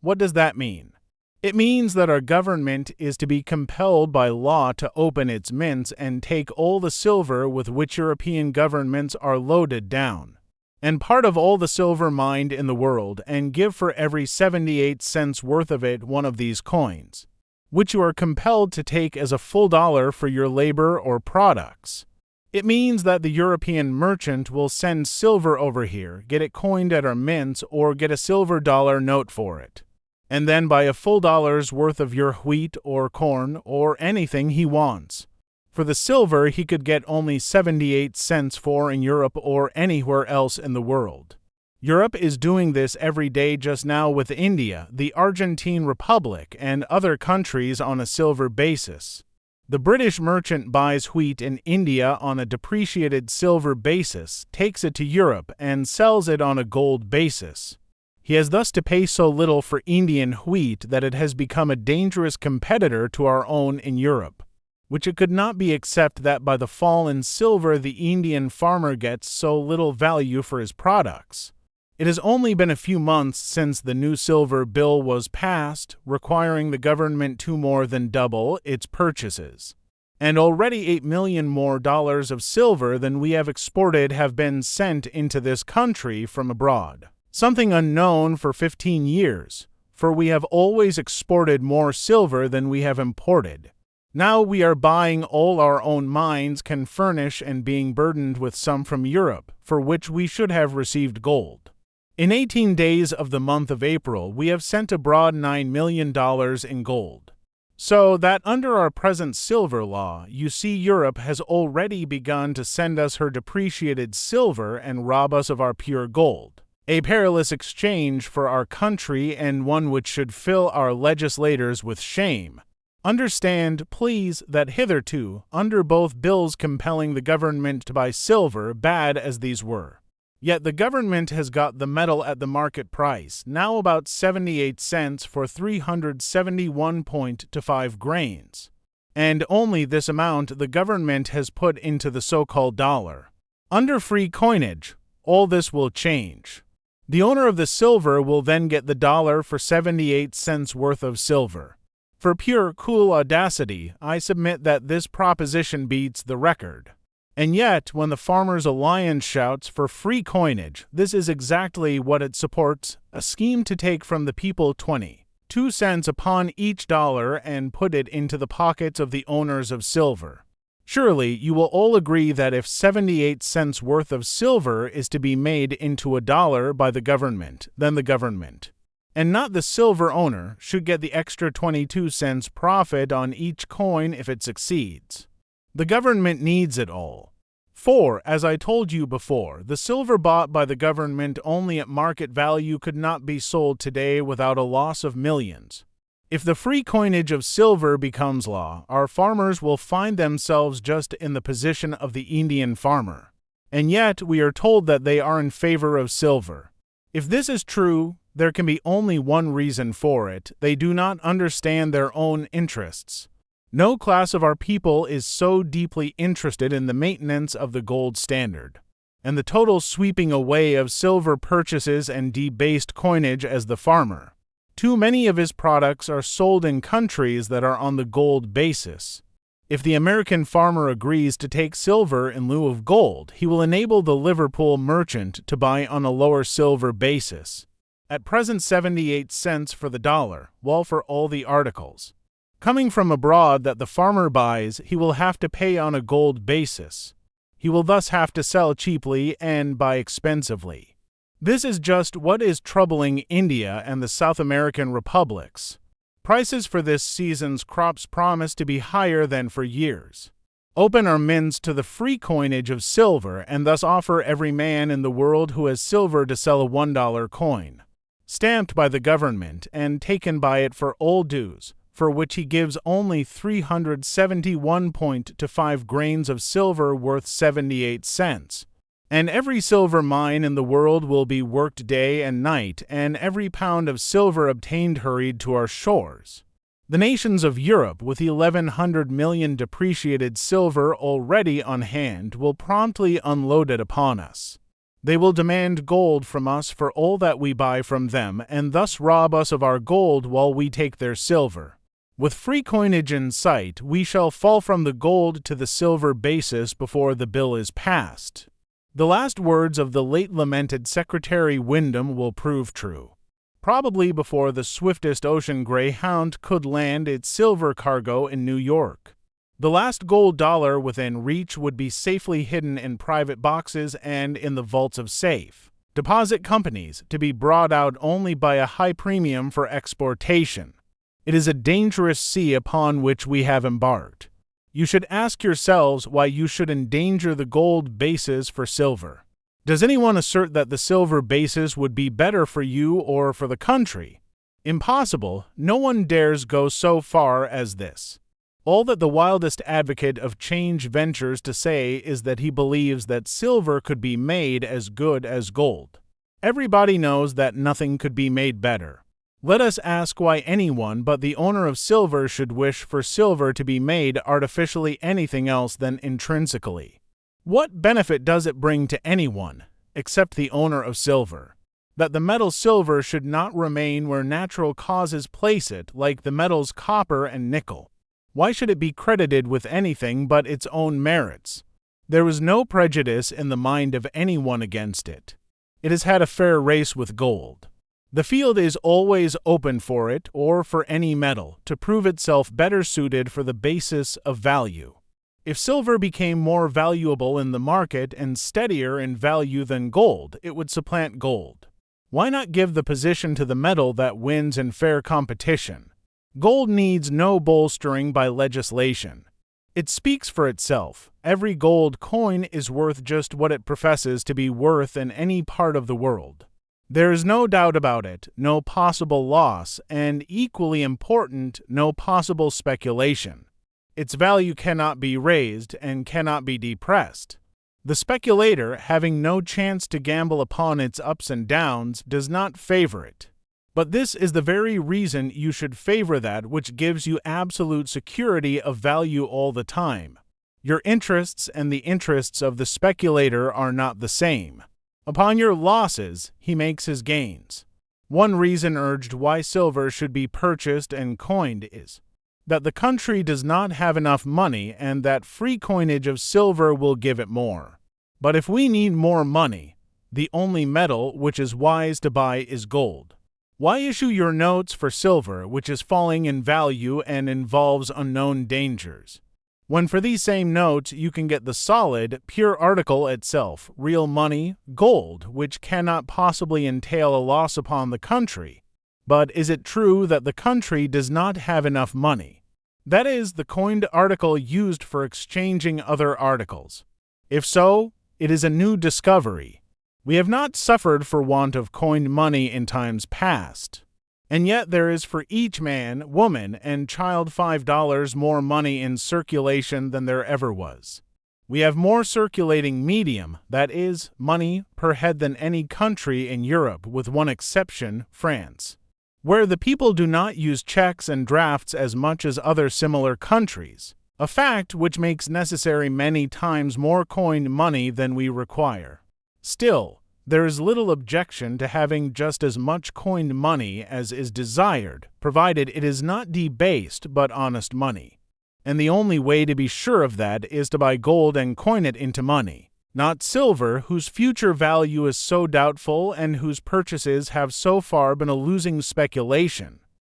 Speaker 1: what does that mean? It means that our government is to be compelled by law to open its mints and take all the silver with which European governments are loaded down, and part of all the silver mined in the world, and give for every 78 cents worth of it one of these coins, which you are compelled to take as a full dollar for your labor or products. It means that the European merchant will send silver over here, get it coined at our mints, or get a silver dollar note for it, and then buy a full dollar's worth of your wheat or corn or anything he wants. For the silver he could get only 78 cents for in Europe or anywhere else in the world. Europe is doing this every day just now with India, the Argentine Republic, and other countries on a silver basis. The British merchant buys wheat in India on a depreciated silver basis, takes it to Europe, and sells it on a gold basis. He has thus to pay so little for Indian wheat that it has become a dangerous competitor to our own in Europe, which it could not be except that by the fall in silver the Indian farmer gets so little value for his products. It has only been a few months since the new silver bill was passed, requiring the government to more than double its purchases, and already $8 million more of silver than we have exported have been sent into this country from abroad. Something unknown for 15 years, for we have always exported more silver than we have imported. Now we are buying all our own mines can furnish and being burdened with some from Europe, for which we should have received gold. In 18 days of the month of April, we have sent abroad $9 million in gold. So that under our present silver law, you see Europe has already begun to send us her depreciated silver and rob us of our pure gold. A perilous exchange for our country and one which should fill our legislators with shame. Understand, please, that hitherto, under both bills compelling the government to buy silver, bad as these were, yet the government has got the metal at the market price, now about 78 cents for 371.25 grains. And only this amount the government has put into the so-called dollar. Under free coinage, all this will change. The owner of the silver will then get the dollar for 78 cents worth of silver. For pure, cool audacity, I submit that this proposition beats the record. And yet, when the Farmers' Alliance shouts for free coinage, this is exactly what it supports, a scheme to take from the people 22 cents upon each dollar and put it into the pockets of the owners of silver. Surely, you will all agree that if 78 cents worth of silver is to be made into a dollar by the government, then the government, and not the silver owner, should get the extra 22 cents profit on each coin if it succeeds. The government needs it all. For, as I told you before, the silver bought by the government only at market value could not be sold today without a loss of millions. If the free coinage of silver becomes law, our farmers will find themselves just in the position of the Indian farmer. And yet we are told that they are in favor of silver. If this is true, there can be only one reason for it: they do not understand their own interests. No class of our people is so deeply interested in the maintenance of the gold standard, and the total sweeping away of silver purchases and debased coinage as the farmer. Too many of his products are sold in countries that are on the gold basis. If the American farmer agrees to take silver in lieu of gold, he will enable the Liverpool merchant to buy on a lower silver basis. At present 78 cents for the dollar, while for all the articles coming from abroad that the farmer buys, he will have to pay on a gold basis. He will thus have to sell cheaply and buy expensively. This is just what is troubling India and the South American republics. Prices for this season's crops promise to be higher than for years. Open our mints to the free coinage of silver and thus offer every man in the world who has silver to sell a $1 coin, stamped by the government and taken by it for all dues, for which he gives only 371.25 grains of silver worth 78 cents. And every silver mine in the world will be worked day and night, and every pound of silver obtained hurried to our shores. The nations of Europe, with 1,100 million depreciated silver already on hand, will promptly unload it upon us. They will demand gold from us for all that we buy from them, and thus rob us of our gold while we take their silver. With free coinage in sight, we shall fall from the gold to the silver basis before the bill is passed. The last words of the late lamented Secretary Wyndham will prove true. Probably before the swiftest ocean greyhound could land its silver cargo in New York, the last gold dollar within reach would be safely hidden in private boxes and in the vaults of safe deposit companies, to be brought out only by a high premium for exportation. It is a dangerous sea upon which we have embarked. You should ask yourselves why you should endanger the gold basis for silver. Does anyone assert that the silver basis would be better for you or for the country? Impossible. No one dares go so far as this. All that the wildest advocate of change ventures to say is that he believes that silver could be made as good as gold. Everybody knows that nothing could be made better. Let us ask why anyone but the owner of silver should wish for silver to be made artificially anything else than intrinsically. What benefit does it bring to anyone, except the owner of silver, that the metal silver should not remain where natural causes place it, like the metals copper and nickel? Why should it be credited with anything but its own merits? There was no prejudice in the mind of anyone against it. It has had a fair race with gold. The field is always open for it, or for any metal, to prove itself better suited for the basis of value. If silver became more valuable in the market and steadier in value than gold, it would supplant gold. Why not give the position to the metal that wins in fair competition? Gold needs no bolstering by legislation. It speaks for itself. Every gold coin is worth just what it professes to be worth in any part of the world. There is no doubt about it, no possible loss, and equally important, no possible speculation. Its value cannot be raised and cannot be depressed. The speculator, having no chance to gamble upon its ups and downs, does not favor it. But this is the very reason you should favor that which gives you absolute security of value all the time. Your interests and the interests of the speculator are not the same. Upon your losses, he makes his gains. One reason urged why silver should be purchased and coined is that the country does not have enough money and that free coinage of silver will give it more. But if we need more money, the only metal which is wise to buy is gold. Why issue your notes for silver, which is falling in value and involves unknown dangers, when for these same notes you can get the solid, pure article itself, real money, gold, which cannot possibly entail a loss upon the country? But is it true that the country does not have enough money? That is, the coined article used for exchanging other articles. If so, it is a new discovery. We have not suffered for want of coined money in times past. And yet there is for each man, woman, and child $5 more money in circulation than there ever was. We have more circulating medium, that is, money, per head than any country in Europe, with one exception, France, where the people do not use checks and drafts as much as other similar countries, a fact which makes necessary many times more coined money than we require. Still, there is little objection to having just as much coined money as is desired, provided it is not debased but honest money. And the only way to be sure of that is to buy gold and coin it into money, not silver, whose future value is so doubtful and whose purchases have so far been a losing speculation.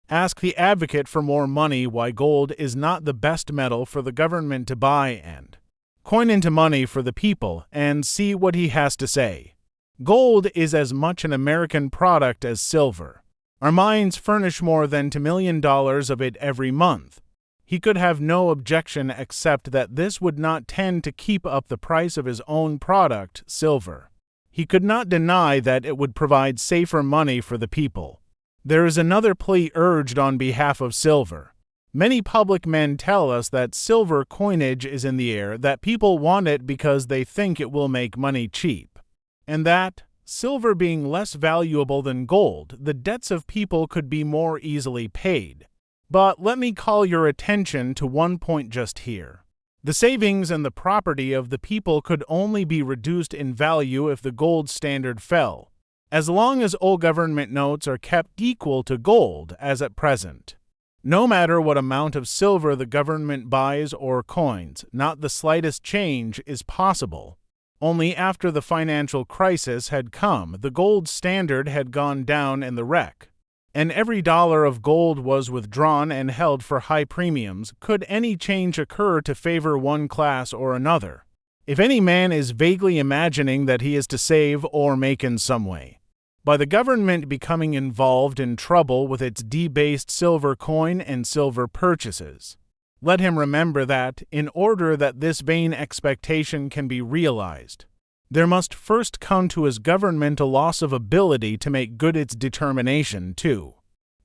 Speaker 1: Ask the advocate for more money why gold is not the best metal for the government to buy and coin into money for the people, and see what he has to say. Gold is as much an American product as silver. Our mines furnish more than $2 million of it every month. He could have no objection except that this would not tend to keep up the price of his own product, silver. He could not deny that it would provide safer money for the people. There is another plea urged on behalf of silver. Many public men tell us that silver coinage is in the air, that people want it because they think it will make money cheap, and that, silver being less valuable than gold, the debts of people could be more easily paid. But let me call your attention to one point just here. The savings and the property of the people could only be reduced in value if the gold standard fell, as long as all government notes are kept equal to gold as at present. No matter what amount of silver the government buys or coins, not the slightest change is possible. Only after the financial crisis had come, the gold standard had gone down in the wreck, and every dollar of gold was withdrawn and held for high premiums, could any change occur to favor one class or another. If any man is vaguely imagining that he is to save or make in some way, by the government becoming involved in trouble with its debased silver coin and silver purchases, let him remember that, in order that this vain expectation can be realized, there must first come to his government a loss of ability to make good its determination to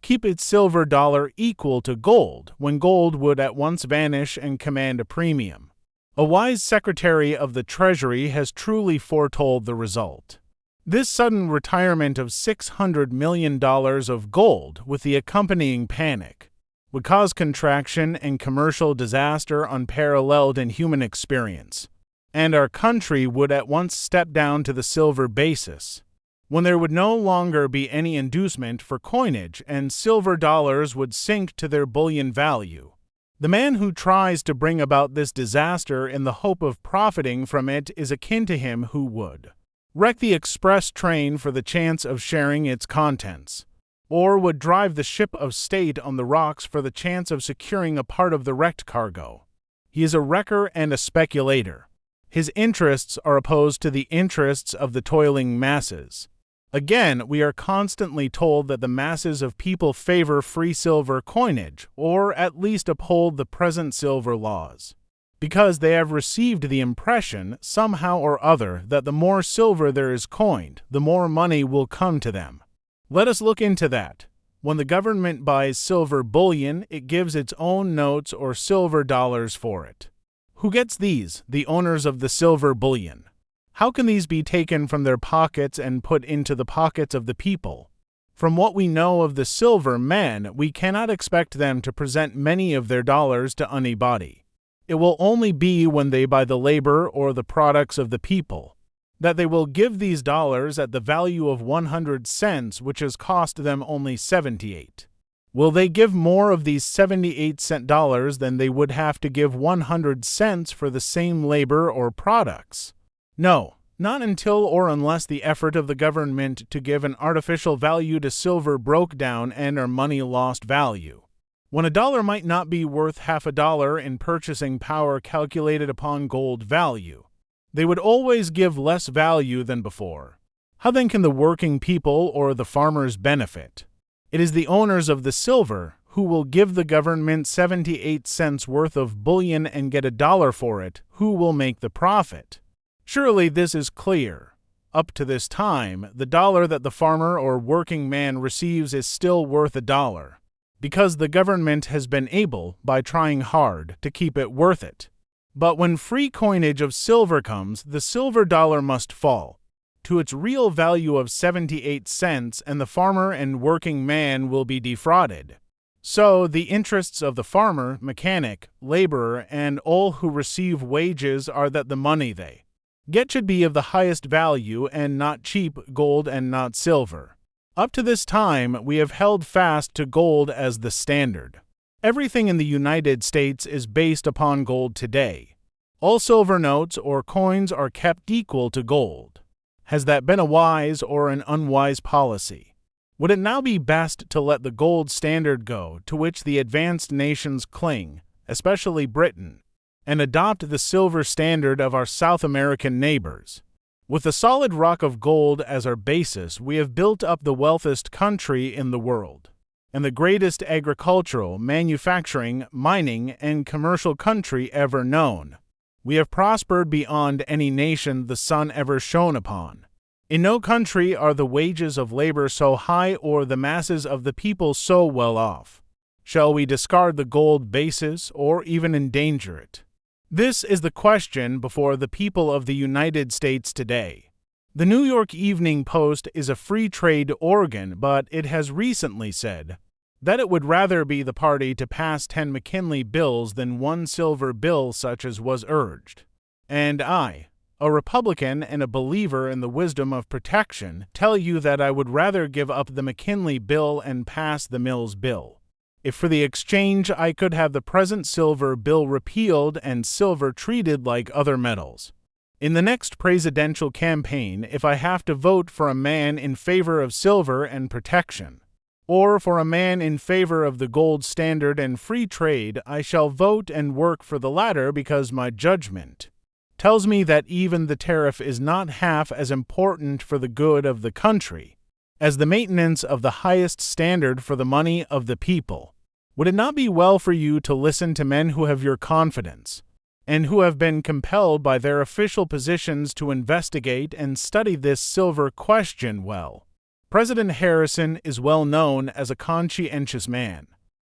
Speaker 1: keep its silver dollar equal to gold, when gold would at once vanish and command a premium. A wise Secretary of the Treasury has truly foretold the result. This sudden retirement of $600 million of gold, with the accompanying panic, would cause contraction and commercial disaster unparalleled in human experience, and our country would at once step down to the silver basis, when there would no longer be any inducement for coinage and silver dollars would sink to their bullion value. The man who tries to bring about this disaster in the hope of profiting from it is akin to him who would wreck the express train for the chance of sharing its contents, or would drive the ship of state on the rocks for the chance of securing a part of the wrecked cargo. He is a wrecker and a speculator. His interests are opposed to the interests of the toiling masses. Again, we are constantly told that the masses of people favor free silver coinage, or at least uphold the present silver laws, because they have received the impression, somehow or other, that the more silver there is coined, the more money will come to them. Let us look into that. When the government buys silver bullion, it gives its own notes or silver dollars for it. Who gets these? The owners of the silver bullion. How can these be taken from their pockets and put into the pockets of the people? From what we know of the silver men, we cannot expect them to present many of their dollars to anybody. It will only be when they buy the labor or the products of the people that they will give these dollars at the value of 100 cents, which has cost them only 78. Will they give more of these 78-cent dollars than they would have to give 100 cents for the same labor or products? No, not until or unless the effort of the government to give an artificial value to silver broke down and our money lost value. When a dollar might not be worth half a dollar in purchasing power calculated upon gold value, they would always give less value than before. How then can the working people or the farmers benefit? It is the owners of the silver who will give the government 78 cents worth of bullion and get a dollar for it, who will make the profit. Surely this is clear. Up to this time, the dollar that the farmer or working man receives is still worth a dollar, because the government has been able, by trying hard, to keep it worth it. But when free coinage of silver comes, the silver dollar must fall to its real value of 78 cents, and the farmer and working man will be defrauded. So the interests of the farmer, mechanic, laborer, and all who receive wages are that the money they get should be of the highest value and not cheap gold and not silver. Up to this time, we have held fast to gold as the standard. Everything in the United States is based upon gold today. All silver notes or coins are kept equal to gold. Has that been a wise or an unwise policy? Would it now be best to let the gold standard go, to which the advanced nations cling, especially Britain, and adopt the silver standard of our South American neighbors? With the solid rock of gold as our basis, we have built up the wealthiest country in the world, and the greatest agricultural, manufacturing, mining, and commercial country ever known. We have prospered beyond any nation the sun ever shone upon. In no country are the wages of labor so high or the masses of the people so well off. Shall we discard the gold basis or even endanger it? This is the question before the people of the United States today. The New York Evening Post is a free trade organ, but it has recently said that it would rather be the party to pass 10 McKinley bills than one silver bill such as was urged. And I, a Republican and a believer in the wisdom of protection, tell you that I would rather give up the McKinley bill and pass the Mills bill, if for the exchange I could have the present silver bill repealed and silver treated like other metals. In the next presidential campaign, if I have to vote for a man in favor of silver and protection, or for a man in favor of the gold standard and free trade, I shall vote and work for the latter, because my judgment tells me that even the tariff is not half as important for the good of the country as the maintenance of the highest standard for the money of the people. Would it not be well for you to listen to men who have your confidence, and who have been compelled by their official positions to investigate and study this silver question well? President Harrison is well known as a conscientious man.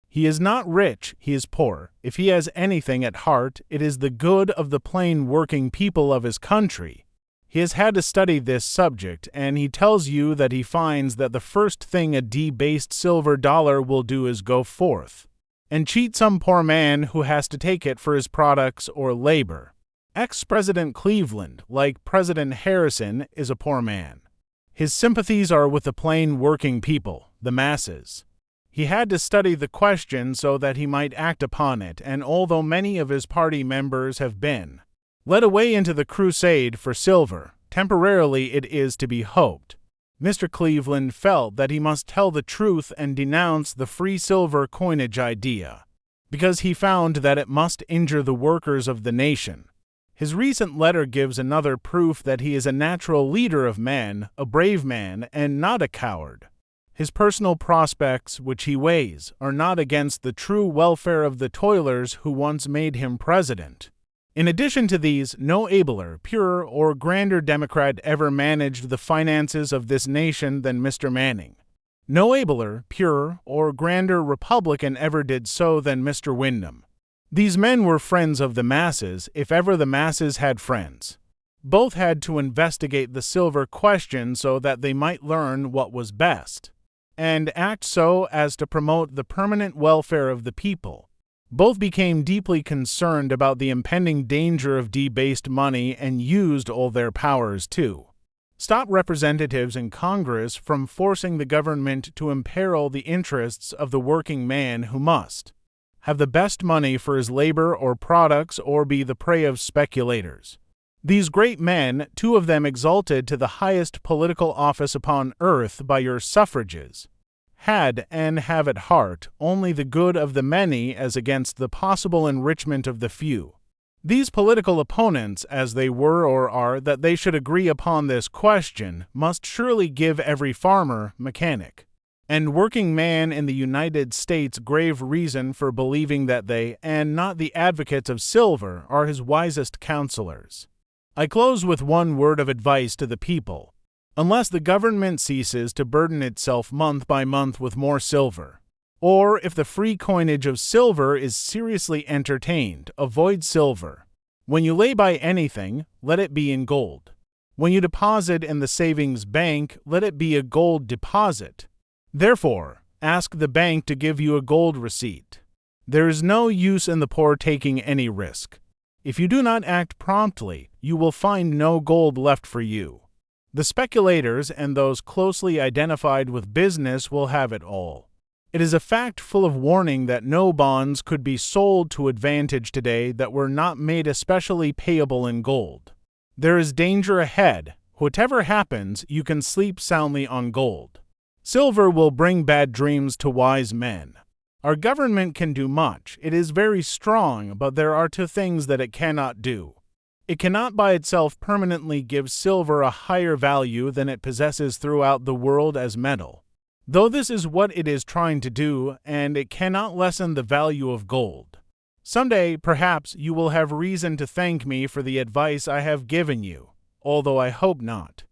Speaker 1: He is not rich, he is poor. If he has anything at heart, it is the good of the plain working people of his country. He has had to study this subject, and he tells you that he finds that the first thing a debased silver dollar will do is go forth and cheat some poor man who has to take it for his products or labor. Ex-President Cleveland, like President Harrison, is a poor man. His sympathies are with the plain working people, the masses. He had to study the question so that he might act upon it, and although many of his party members have been led away into the crusade for silver, Temporarily, it is to be hoped. Mr. Cleveland felt that he must tell the truth and denounce the free silver coinage idea, because he found that it must injure the workers of the nation. His recent letter gives another proof that he is a natural leader of men, a brave man, and not a coward. His personal prospects, which he weighs, are not against the true welfare of the toilers who once made him president. In addition to these, no abler, purer, or grander Democrat ever managed the finances of this nation than Mr. Manning. No abler, purer, or grander Republican ever did so than Mr. Windom. These men were friends of the masses, if ever the masses had friends. Both had to investigate the silver question so that they might learn what was best, and act so as to promote the permanent welfare of the people. Both became deeply concerned about the impending danger of debased money and used all their powers to stop representatives in Congress from forcing the government to imperil the interests of the working man who must have the best money for his labor or products or be the prey of speculators. These great men, two of them exalted to the highest political office upon earth by your suffrages, had and have at heart only the good of the many as against the possible enrichment of the few. These political opponents, as they were or are, that they should agree upon this question, must surely give every farmer, mechanic, and working man in the United States grave reason for believing that they, and not the advocates of silver, are his wisest counselors. I close with one word of advice to the people. Unless the government ceases to burden itself month by month with more silver, or if the free coinage of silver is seriously entertained, avoid silver. When you lay by anything, let it be in gold. When you deposit in the savings bank, let it be a gold deposit. Therefore, ask the bank to give you a gold receipt. There is no use in the poor taking any risk. If you do not act promptly, you will find no gold left for you. The speculators and those closely identified with business will have it all. It is a fact full of warning that no bonds could be sold to advantage today that were not made especially payable in gold. There is danger ahead. Whatever happens, you can sleep soundly on gold. Silver will bring bad dreams to wise men. Our government can do much. It is very strong, but there are two things that it cannot do. It cannot by itself permanently give silver a higher value than it possesses throughout the world as metal, though this is what it is trying to do, and it cannot lessen the value of gold. Someday, perhaps, you will have reason to thank me for the advice I have given you, although I hope not.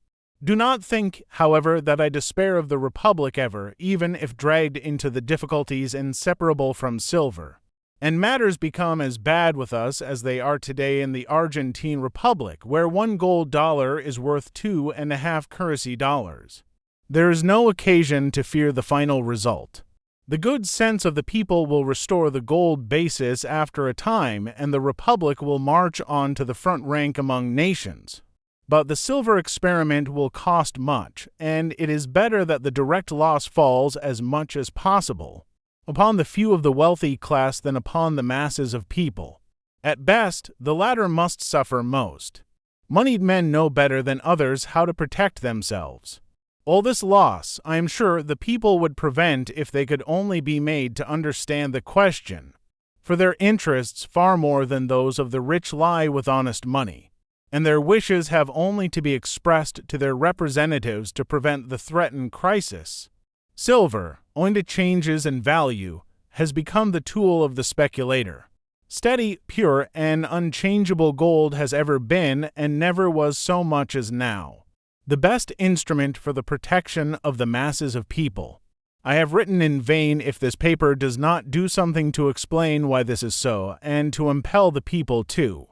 Speaker 1: Do not think, however, that I despair of the Republic ever, even if dragged into the difficulties inseparable from silver, and matters become as bad with us as they are today in the Argentine Republic, where one gold dollar is worth 2.5 currency dollars. There is no occasion to fear the final result. The good sense of the people will restore the gold basis after a time, and the Republic will march on to the front rank among nations. But the silver experiment will cost much, and it is better that the direct loss falls as much as possible upon the few of the wealthy class than upon the masses of people. At best, the latter must suffer most. Moneyed men know better than others how to protect themselves. All this loss, I am sure, the people would prevent if they could only be made to understand the question, for their interests far more than those of the rich lie with honest money, and their wishes have only to be expressed to their representatives to prevent the threatened crisis. Silver, owing to changes in value, has become the tool of the speculator. Steady, pure, and unchangeable gold has ever been and never was so much as now, the best instrument for the protection of the masses of people. I have written in vain if this paper does not do something to explain why this is so, and to impel the people to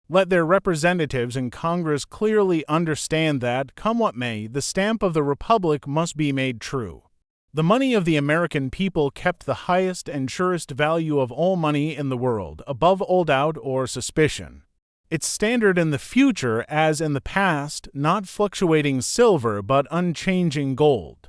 Speaker 1: let their representatives in Congress clearly understand that, come what may, the stamp of the Republic must be made true. The money of the American people kept the highest and surest value of all money in the world, above all doubt or suspicion. Its standard in the future, as in the past, not fluctuating silver but unchanging gold.